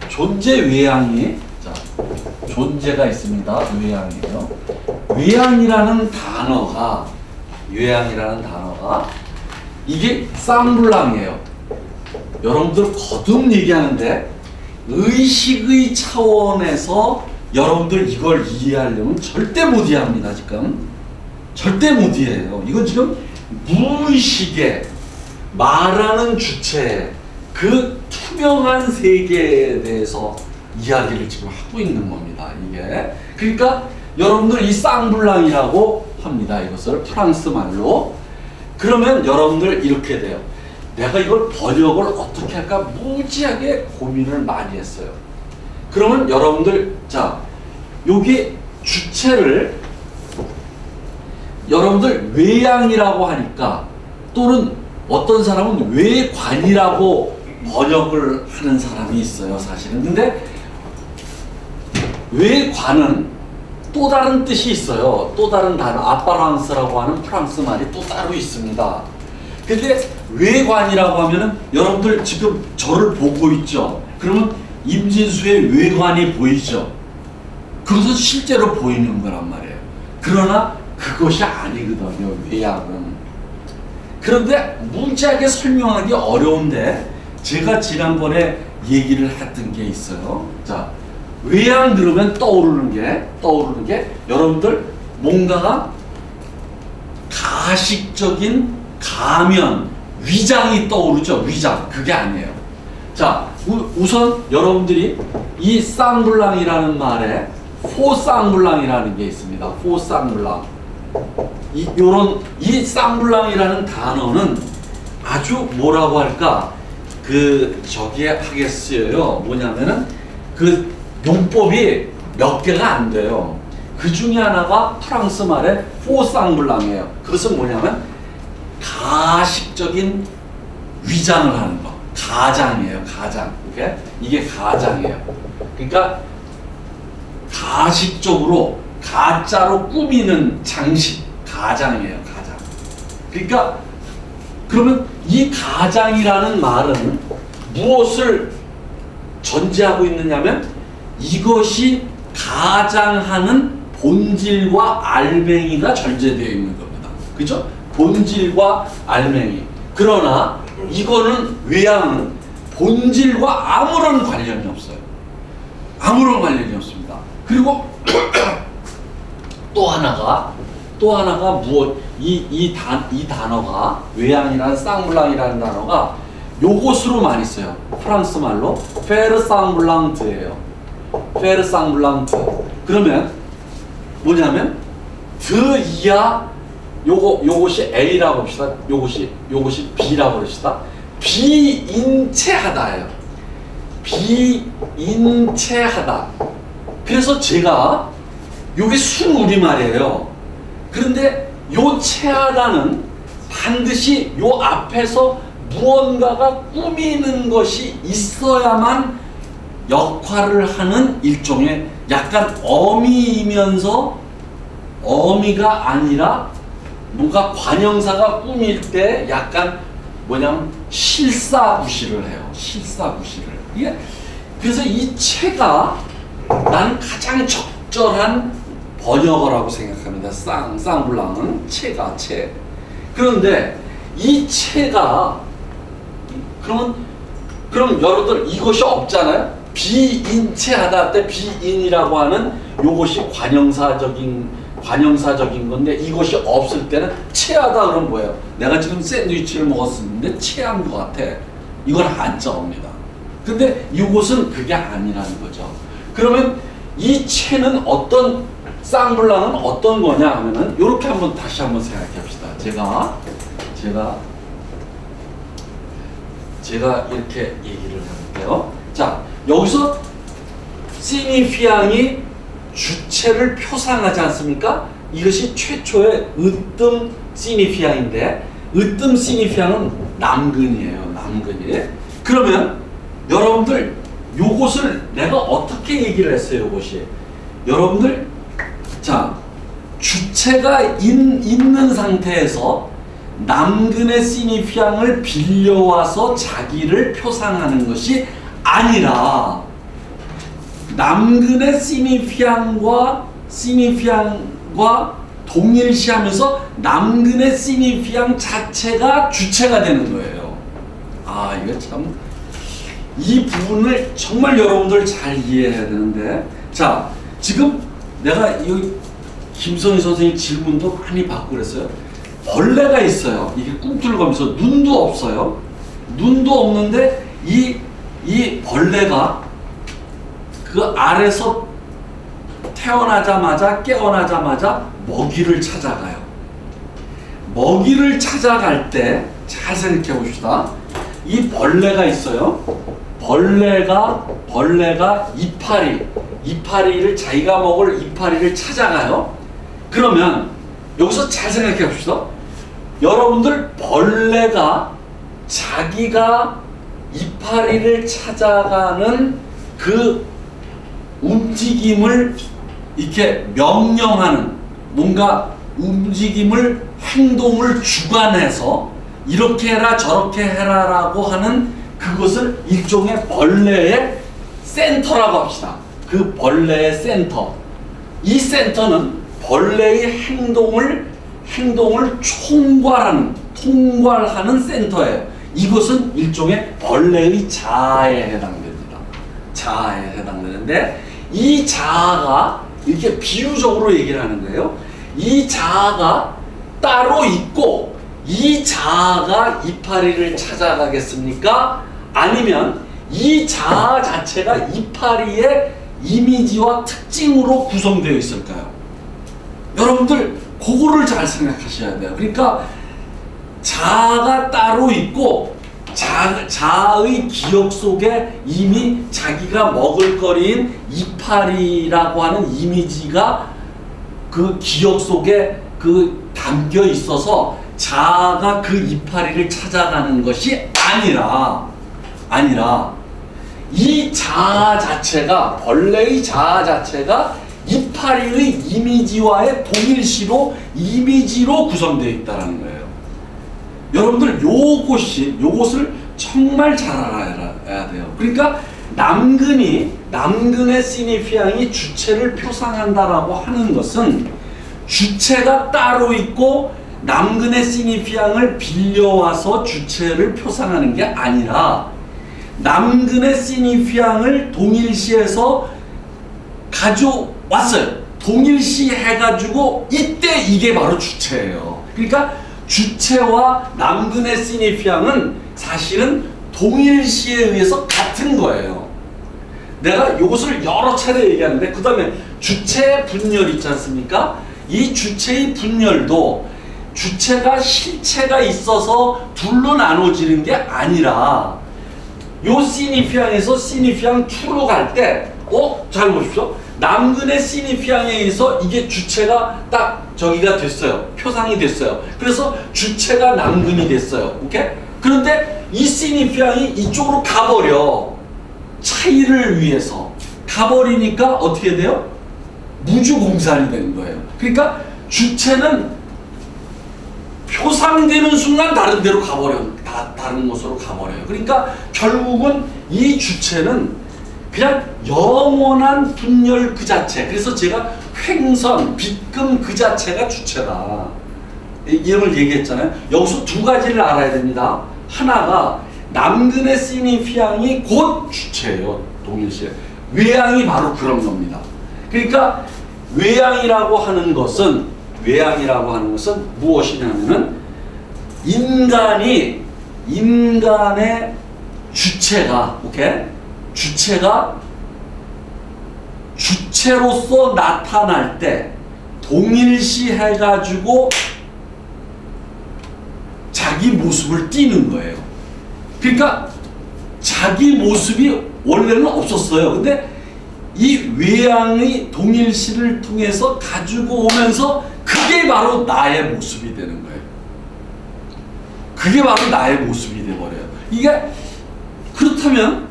존재 외양이 존재가 있습니다. 외양이에요. 외양이라는 단어가 이게 쌍블랑이에요. 여러분들 거듭 얘기하는데 의식의 차원에서 여러분들 이걸 이해하려면 절대 못 이해합니다. 지금 절대 못 이해해요. 이건 지금 무의식의 말하는 주체 그 투명한 세계에 대해서 이야기를 지금 하고 있는 겁니다. 이게 그러니까 여러분들 이 쌍블랑이라고 합니다. 이것을 프랑스 말로. 그러면 여러분들 이렇게 돼요. 내가 이걸 번역을 어떻게 할까 무지하게 고민을 많이 했어요. 그러면 여러분들 자 여기 주체를 여러분들 외양이라고 하니까 또는 어떤 사람은 외관이라고 번역을 하는 사람이 있어요. 사실은. 근데 외관은 또 다른 뜻이 있어요. 또 다른 단어 아빠랑스라고 하는 프랑스 말이 또 따로 있습니다. 근데 외관이라고 하면은 여러분들 지금 저를 보고 있죠. 그러면 임진수의 외관이 보이죠. 그것은 실제로 보이는 거란 말이에요. 그러나 그것이 아니거든요. 외양은. 그런데 무지하게 설명하기 어려운데 제가 지난번에 얘기를 했던 게 있어요. 자, 외양 들으면 떠오르는 게 여러분들 뭔가가 가식적인 가면, 위장이 떠오르죠. 위장. 그게 아니에요. 자, 우선 여러분들이 이 쌍블랑이라는 말에 포쌍블랑이라는 게 있습니다. 포쌍블랑. 이 쌍블랑이라는 단어는 아주 뭐라고 할까? 저기에 하게 쓰여요. 뭐냐면은 그 용법이 몇 개가 안 돼요. 그 중에 하나가 프랑스 말의 포쌍블랑이에요. 그것은 뭐냐면 가식적인 위장을 하는 거. 가장이에요. 가장. 이게 가장이에요. 그러니까 가식적으로 가짜로 꾸미는 장식. 가장이에요. 가장. 그러니까 그러면 이 가장이라는 말은 무엇을 전제하고 있느냐면 이것이 가장하는 본질과 알맹이가 전제되어 있는 겁니다. 그죠? 본질과 알맹이. 그러나 이거는 외양은 본질과 아무런 관련이 없어요. 아무런 관련이 없습니다. 그리고 또 하나가 이 단어가 외양이라는 쌍블랑이라는 단어가 요것으로 많이 써요. 프랑스 말로 페르 쌍블랑트예요. 페르 쌍블랑트. 그러면 뭐냐면 드이야 요것이 A라고 합시다. 요것이 B라고 합시다. 비인체하다예요. 비인체하다. 그래서 제가 요게 순우리말이에요. 그런데 요 체하다는 반드시 요 앞에서 무언가가 꾸미는 것이 있어야만 역할을 하는 일종의 약간 어미이면서 어미가 아니라 뭔가 관형사가 꾸밀 때 약간 뭐냐면 실사구시를 해요. 실사구시를. 그래서 이 체가 나는 가장 적절한 번역어라고 생각합니다. 쌍블랑은 체가 체. 그런데 이 체가 그럼 여러분들 이것이 없잖아요. 비인체하다 때 비인이라고 하는 요것이 관형사적인 건데 이것이 없을 때는 체하다 그러면 뭐예요? 내가 지금 샌드위치를 먹었는데 체한 것 같아. 이건 한자어입니다. 근데 이것은 그게 아니라는 거죠. 그러면 이 체는 쌍블랑은 어떤 거냐 하면은 이렇게 다시 한번 생각해 봅시다. 제가 이렇게 얘기를 해볼게요. 자, 여기서 시니피앙이 주체를 표상하지 않습니까? 이것이 최초의 으뜸 시니피앙인데 으뜸 시니피앙은 남근이에요. 남근이. 그러면 여러분들 요것을 내가 어떻게 얘기를 했어요? 요것이 여러분들 자 주체가 있는 상태에서 남근의 시니피앙을 빌려와서 자기를 표상하는 것이 아니라 남근의 시니피앙과 동일시하면서 남근의 시니피앙 자체가 주체가 되는 거예요. 이거 참 이 부분을 정말 여러분들 잘 이해해야 되는데 자 지금 내가 이 김성희 선생님 질문도 많이 받고 그랬어요. 벌레가 있어요. 이게 꿈틀거리면서 눈도 없어요. 눈도 없는데 이 벌레가 그 알에서 태어나자마자 깨어나자마자 먹이를 찾아가요. 먹이를 찾아갈 때 잘 생각해 봅시다. 이 벌레가 있어요. 벌레가 이파리를 자기가 먹을 이파리를 찾아가요. 그러면 여기서 잘 생각해 봅시다. 여러분들 벌레가 자기가 이파리를 찾아가는 그 움직임을 이렇게 명령하는 뭔가 움직임을 행동을 주관해서 이렇게 해라 저렇게 해라라고 하는 그것을 일종의 벌레의 센터라고 합시다. 그 벌레의 센터. 이 센터는 벌레의 행동을 통괄하는 센터예요. 이것은 일종의 벌레의 자아에 해당됩니다. 자아에 해당되는데 이 자아가 이렇게 비유적으로 얘기를 하는 거예요. 이 자아가 따로 있고 이 자아가 이파리를 찾아가겠습니까? 아니면 이 자아 자체가 이파리의 이미지와 특징으로 구성되어 있을까요? 여러분들 그거를 잘 생각하셔야 돼요. 그러니까 자아가 따로 있고 자아의 기억 속에 이미 자기가 먹을거리인 이파리라고 하는 이미지가 그 기억 속에 그 담겨 있어서 자아가 그 이파리를 찾아가는 것이 아니라 이 자아 자체가, 벌레의 자아 자체가 이파리의 이미지와의 동일시로 이미지로 구성되어 있다는 거예요. 여러분들 요것을 정말 잘 알아야 돼요. 그러니까 남근의 시니피앙이 주체를 표상한다라고 하는 것은 주체가 따로 있고 남근의 시니피앙을 빌려와서 주체를 표상하는 게 아니라 남근의 시니피앙을 동일시해서 가져왔어요. 동일시 해가지고 이때 이게 바로 주체예요. 그러니까 주체와 남근의 시니피앙은 사실은 동일시에 의해서 같은 거예요. 내가 이것을 여러 차례 얘기하는데 그 다음에 주체의 분열 있지 않습니까? 이 주체의 분열도 주체가 실체가 있어서 둘로 나눠지는 게 아니라 요 시니피앙에서 시니피앙 2로 갈 때 잘 보십시오. 남근의 시니피앙에 의해서 이게 주체가 딱 저기가 됐어요. 표상이 됐어요. 그래서 주체가 남근이 됐어요. 오케이? 그런데 이 시니피앙이 이쪽으로 가버려. 차이를 위해서 가버리니까 어떻게 돼요? 무주공산이 되는 거예요. 그러니까 주체는 표상되는 순간 다른 데로 가버려요. 다른 곳으로 가버려요. 그러니까 결국은 이 주체는 그냥 영원한 분열 그 자체. 그래서 제가 횡선, 빗금 그 자체가 주체다. 이런 걸 얘기했잖아요. 여기서 두 가지를 알아야 됩니다. 하나가 남근의 시니피앙이 곧 주체예요. 동일시에. 외양이 바로 그런 겁니다. 그러니까 외양이라고 하는 것은 무엇이냐면은 인간의 주체가 주체로서 나타날 때 동일시 해가지고 자기 모습을 띠는 거예요. 그러니까 자기 모습이 원래는 없었어요. 근데 이 외양의 동일시를 통해서 가지고 오면서 그게 바로 나의 모습이 되는 거예요. 그게 바로 나의 모습이 돼버려요. 이게 그렇다면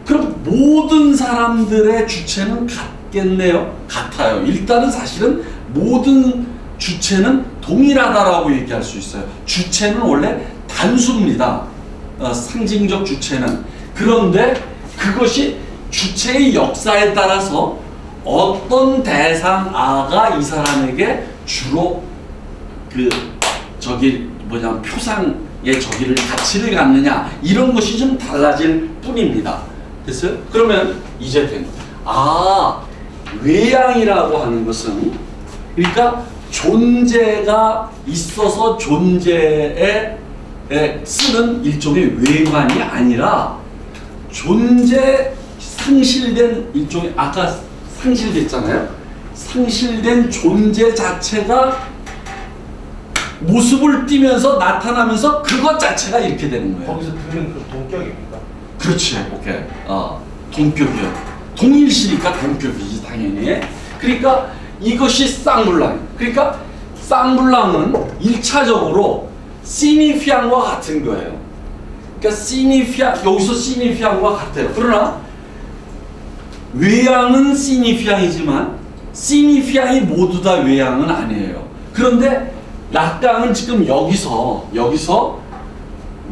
그럼 모든 사람들의 주체는 같겠네요? 같아요. 일단은 사실은 모든 주체는 동일하다라고 얘기할 수 있어요. 주체는 원래 단수입니다. 상징적 주체는. 그런데 그것이 주체의 역사에 따라서 어떤 대상아가 이 사람에게 주로 표상의 가치를 갖느냐 이런 것이 좀 달라질 뿐입니다. 됐어요? 그러면 이제 된 거예요. 외양이라고 하는 것은 그러니까 존재가 있어서 존재에 쓰는 일종의 외관이 아니라 상실된 일종의 아까 상실됐잖아요. 상실된 존재 자체가 모습을 띠면서 나타나면서 그것 자체가 이렇게 되는 거예요. 거기서 드는 그 동격입니까? 그렇지. 오케이. 동격이요. 동일시니까 동격이지 당연히. 그러니까 이것이 쌍블랑. 그러니까 쌍블랑은 1차적으로 시니피앙과 같은 거예요. 그러니까 여기서 시니피앙과 같아요. 그러나 외양은 시니피앙이지만 시니피앙이 모두 다 외양은 아니에요. 그런데 락강은 지금 여기서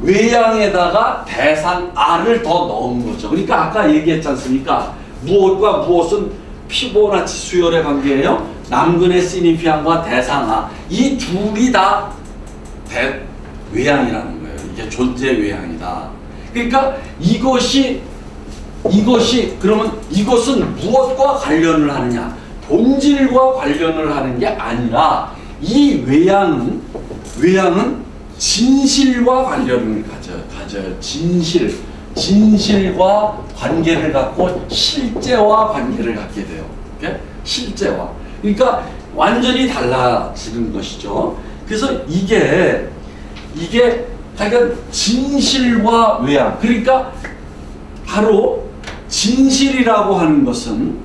외양에다가 대상 R을 더 넣은 거죠. 그러니까 아까 얘기했지 않습니까? 무엇과 무엇은 피보나치 수열의 관계예요. 남근의 시니피앙과 대상 R. 이 둘이 다 외양이라는 거예요. 이게 존재 외양이다. 그러니까 그러면 이것은 무엇과 관련을 하느냐? 본질과 관련을 하는 게 아니라 이 외양은 진실과 관련을 가져요. 진실과 관계를 갖고 실제와 관계를 갖게 돼요. 오케이? 실제와. 그러니까 완전히 달라지는 것이죠. 그래서 이게 그러니까 진실과 외양. 그러니까 바로 진실이라고 하는 것은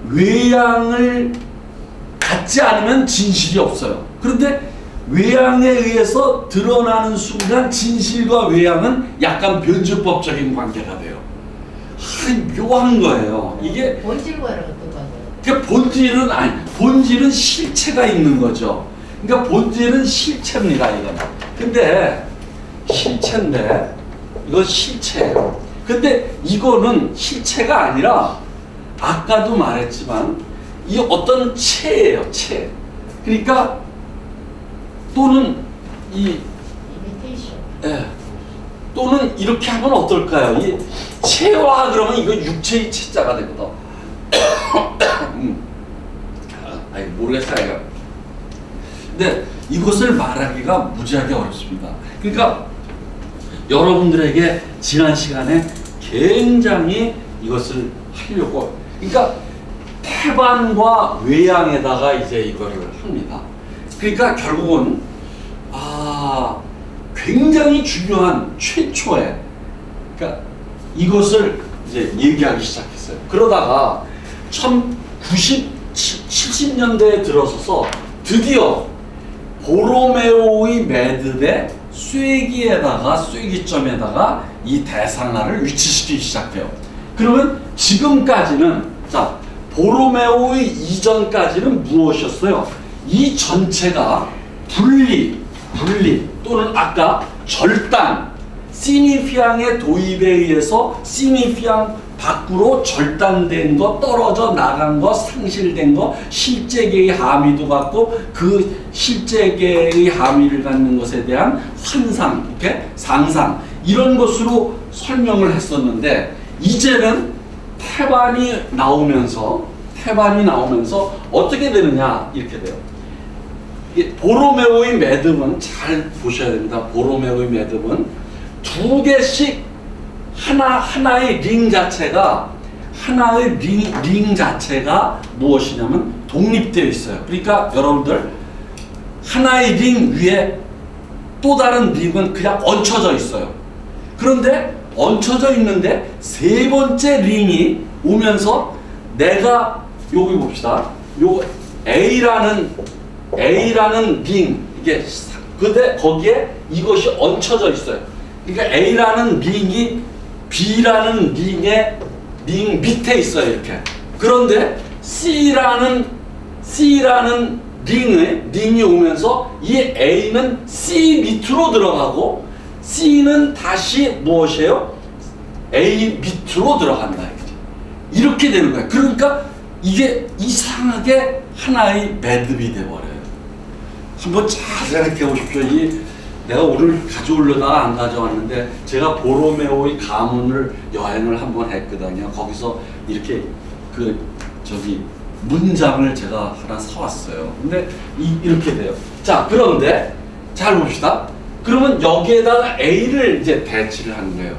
외양을 갖지 않으면 진실이 없어요. 그런데 외양에 의해서 드러나는 순간 진실과 외양은 약간 변주법적인 관계가 돼요. 묘한 거예요. 이게 본질과는 어떤 관계예요? 그러니까 본질은 실체가 있는 거죠. 그러니까 본질은 실체입니다, 이거는. 근데 실체인데 이건 실체예요. 근데 이거는 실체가 아니라 아까도 말했지만 이 어떤 체예요, 체. 그러니까 또는 이미테이션. 예. 또는 이렇게 하면 어떨까요? 이 체화 그러면 이거 육체의 체자가 되거든. 아니 모르겠어요. 근데 이것을 말하기가 무지하게 어렵습니다. 그러니까 여러분들에게 지난 시간에 굉장히 이것을 하려고, 그러니까 태반과 외양에다가 이제 이거를 합니다. 그러니까 결국은 굉장히 중요한 최초의, 그러니까 이것을 이제 얘기하기 시작했어요. 그러다가 70년대에 들어서서 드디어 보로메오의 매듭의 쐐기점에다가 이 대상화를 위치시키기 시작해요. 그러면 지금까지는, 자, 보로메오의 이전까지는 무엇이었어요? 이 전체가 분리 또는 아까 절단, 시니피앙의 도입에 의해서 시니피앙 밖으로 절단된 거, 떨어져 나간 거, 상실된 거, 실제계의 함의도 갖고 그 실제계의 함의를 갖는 것에 대한 환상, 이렇게 상상, 이런 것으로 설명을 했었는데, 이제는 태반이 나오면서 어떻게 되느냐, 이렇게 돼요. 보로메오의 매듭은 잘 보셔야 됩니다. 보로메오의 매듭은 두 개씩 하나의 링 자체가 무엇이냐면 독립되어 있어요. 그러니까 여러분들 하나의 링 위에 또 다른 링은 그냥 얹혀져 있어요. 그런데 얹혀져 있는데 세 번째 링이 오면서 내가 여기 봅시다. 요 A라는 링, 이게 근데 거기에 이것이 얹혀져 있어요. 그러니까 A라는 링이 B라는 링의 링 밑에 있어요, 이렇게. 그런데 C라는 링이 오면서 이 A는 C 밑으로 들어가고 C는 다시 무엇이에요? A 밑으로 들어간다, 이렇게 되는 거예요. 그러니까 이게 이상하게 하나의 매듭이 돼버려요. 한번 잘 생각해 보십시오. 내가 오늘 가져오려다가 안 가져왔는데, 제가 보로메오의 가문을 여행을 한번 했거든요. 거기서 이렇게 문장을 제가 하나 사왔어요. 근데 이렇게 돼요. 자, 그런데 잘 봅시다. 그러면 여기에다가 A를 이제 대치를 하는 거예요.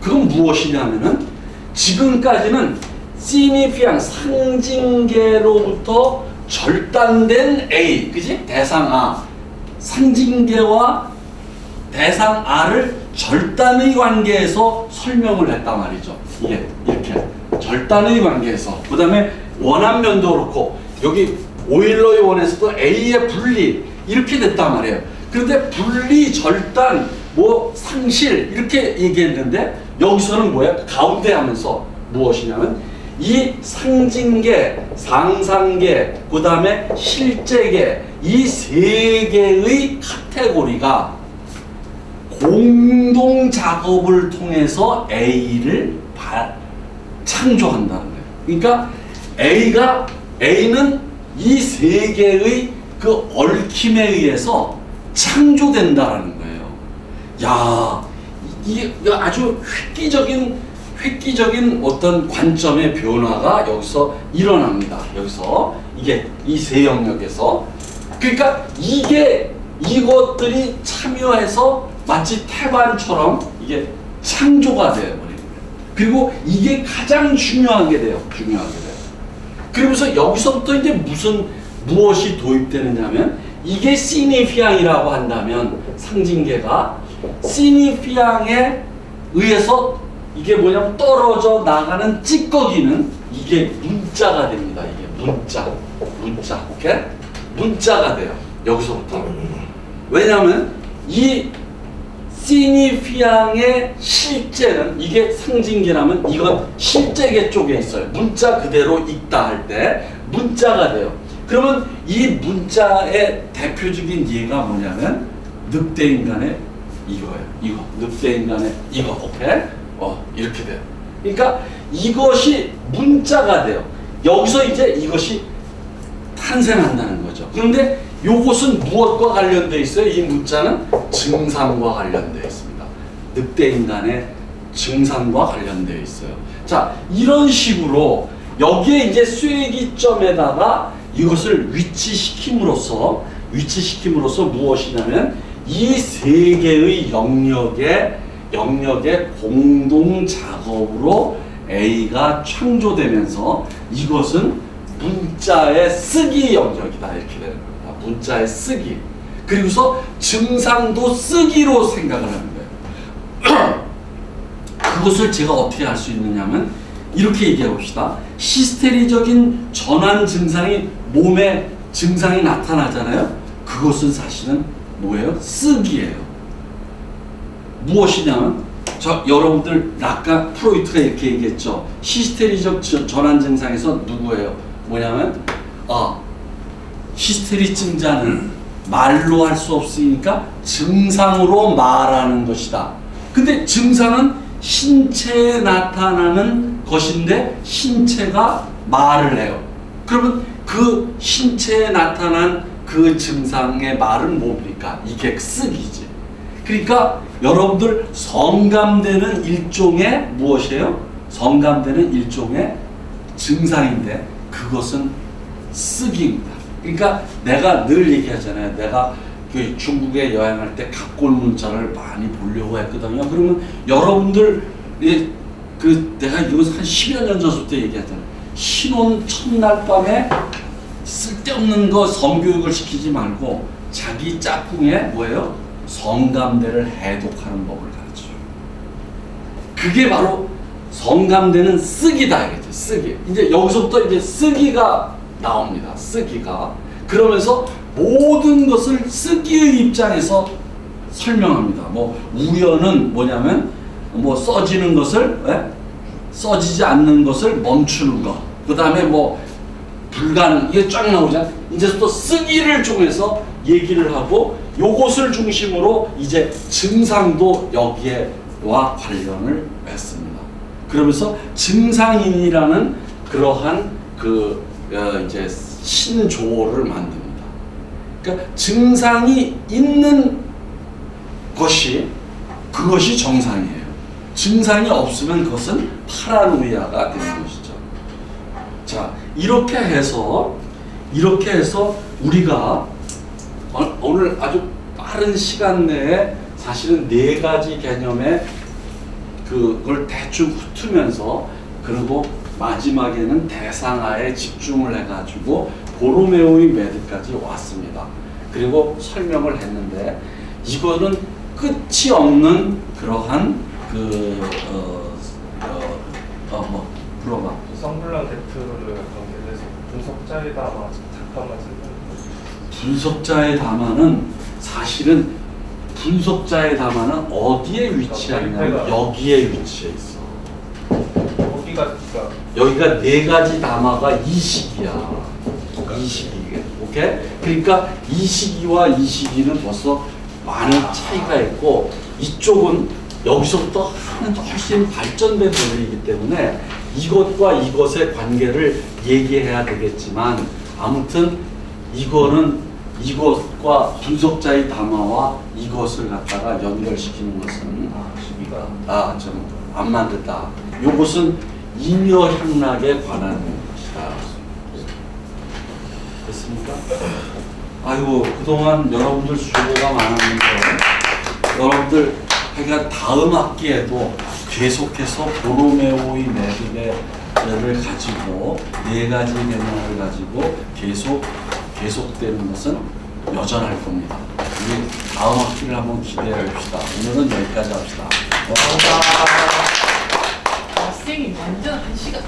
그건 무엇이냐면은 지금까지는 시니피앙 상징계로부터 절단된 A, 그지? 대상 A, 상징계와 대상 R을 절단의 관계에서 설명을 했단 말이죠. 이게 이렇게 절단의 관계에서. 그 다음에 원한면도 그렇고 여기 오일러의 원에서도 A의 분리 이렇게 됐단 말이에요. 그런데 분리, 절단, 상실 이렇게 얘기했는데 여기서는 뭐야? 가운데 하면서 무엇이냐면 이 상징계, 상상계, 그 다음에 실제계, 이 세 개의 카테고리가 공동 작업을 통해서 A를 창조한다는 거예요. 그러니까 A는 이 세 개의 그 얽힘에 의해서 창조된다라는 거예요. 야, 이게 아주 획기적인 획기적인 어떤 관점의 변화가 여기서 일어납니다. 여기서 이게 이 세 영역에서 그러니까 이것들이 참여해서 마치 태반처럼 이게 창조가 되어버리는 거예요. 그리고 이게 가장 중요하게 돼요. 그러면서 여기서부터 이제 무엇이 도입되느냐면 이게 시니피앙이라고 한다면 상징계가 시니피앙에 의해서 이게 뭐냐면 떨어져 나가는 찌꺼기는 이게 문자가 됩니다. 이게 문자, 오케이? 문자가 돼요. 여기서부터. 왜냐하면 이 시니피앙의 실제는 이게 상징계라면 이건 실제계 쪽에 있어요. 문자 그대로 읽다 할 때 문자가 돼요. 그러면 이 문자의 대표적인 예가 뭐냐면 늑대인간의 이거예요. 늑대인간의 이거, 오케이? 이렇게 돼요. 그러니까 이것이 문자가 돼요. 여기서 이제 이것이 탄생한다는 거죠. 그런데 요것은 무엇과 관련되어 있어요? 이 문자는 증상과 관련되어 있습니다. 늑대인간의 증상과 관련되어 있어요. 자, 이런 식으로 여기에 이제 쐐기점에다가 이것을 위치시킴으로써 무엇이냐면 이 세 개의 영역의 공동 작업으로 A가 창조되면서 이것은 문자의 쓰기 영역이다 이렇게 되는 겁니다. 문자의 쓰기. 그리고서 증상도 쓰기로 생각을 하는 거예요. 그것을 제가 어떻게 할 수 있느냐면 이렇게 얘기해 봅시다. 히스테리적인 전환 증상이 몸에 증상이 나타나잖아요. 그것은 사실은 뭐예요? 쓰기예요. 무엇이냐면 여러분들 아까 프로이트가 이렇게 얘기했죠. 히스테리적 전환 증상에서 누구예요? 뭐냐면 히스테리증자는 말로 할 수 없으니까 증상으로 말하는 것이다. 근데 증상은 신체에 나타나는 것인데 신체가 말을 해요. 그러면 그 신체에 나타난 그 증상의 말은 뭡니까? 이게 쓰기지. 그러니까 여러분들 성감되는 일종의 무엇이에요? 성감되는 일종의 증상인데 그것은 쓰기입니다. 그러니까 내가 늘 얘기하잖아요. 내가 그 중국에 여행할 때 각골 문자를 많이 보려고 했거든요. 그러면 여러분들 내가 이거 한 10여 년 전부터 얘기하잖아요. 신혼 첫날 밤에 쓸데없는 거 성교육을 시키지 말고 자기 짝꿍에 뭐예요? 성감대를 해독하는 법을 가르쳐요. 그게 바로 성감대는 쓰기다 이거죠. 쓰기. 이제 여기서부터 이제 쓰기가 나옵니다. 쓰기가. 그러면서 모든 것을 쓰기의 입장에서 설명합니다. 뭐 우연은 뭐냐면 뭐 써지는 것을 써지지 않는 것을 멈추는 것. 그다음에 뭐 불가능 이게 쫙 나오잖아요. 이제부터 쓰기를 통해서 얘기를 하고 요것을 중심으로 이제 증상도 여기에와 관련을 맺습니다. 그러면서 증상인이라는 그러한 이제 신조어를 만듭니다. 그러니까 증상이 있는 그것이 정상이에요. 증상이 없으면 그것은 파라노이아가 되는 것이죠. 자, 이렇게 해서 우리가 오늘 아주 빠른 시간 내에 사실은 4가지 개념의 그걸 대충 훑으면서 그리고 마지막에는 대상화에 집중을 해가지고 보로메오의 매듭까지 왔습니다. 그리고 설명을 했는데 이거는 끝이 없는 그러한 물어봐. 성불란 덱트를 관계해서 분석자의 담화 잠깐만 설명해. 분석자의 담화는 사실은 분석자의 담화는 어디에 위치하냐면 여기에 위치해 있어. 여기가 4가지 담화가 이 시기야. 이 시기. 오케이? 그러니까 이 시기와 이 시기는 벌써 많은 차이가 있고 이쪽은 여기서부터 훨씬 발전된 논리이기 때문에 이것과 이것의 관계를 얘기해야 되겠지만 아무튼 이거는 이것과 분석자의 담화와 이것을 갖다가 연결시키는 것은 시비가 좀 안 만든다. 이것은 잉여향락에 관한 것이다. 됐습니까? 아이고 그동안 여러분들 수고가 많았는데 여러분들 그러니까 다음 학기에도 계속해서 보로메오의 매듭을 가지고 4가지 개념을 가지고 계속되는 것은 여전할 겁니다. 우리 다음 학기를 한번 기대해 봅시다. 오늘은 여기까지 합시다. 학생이 완전 1시간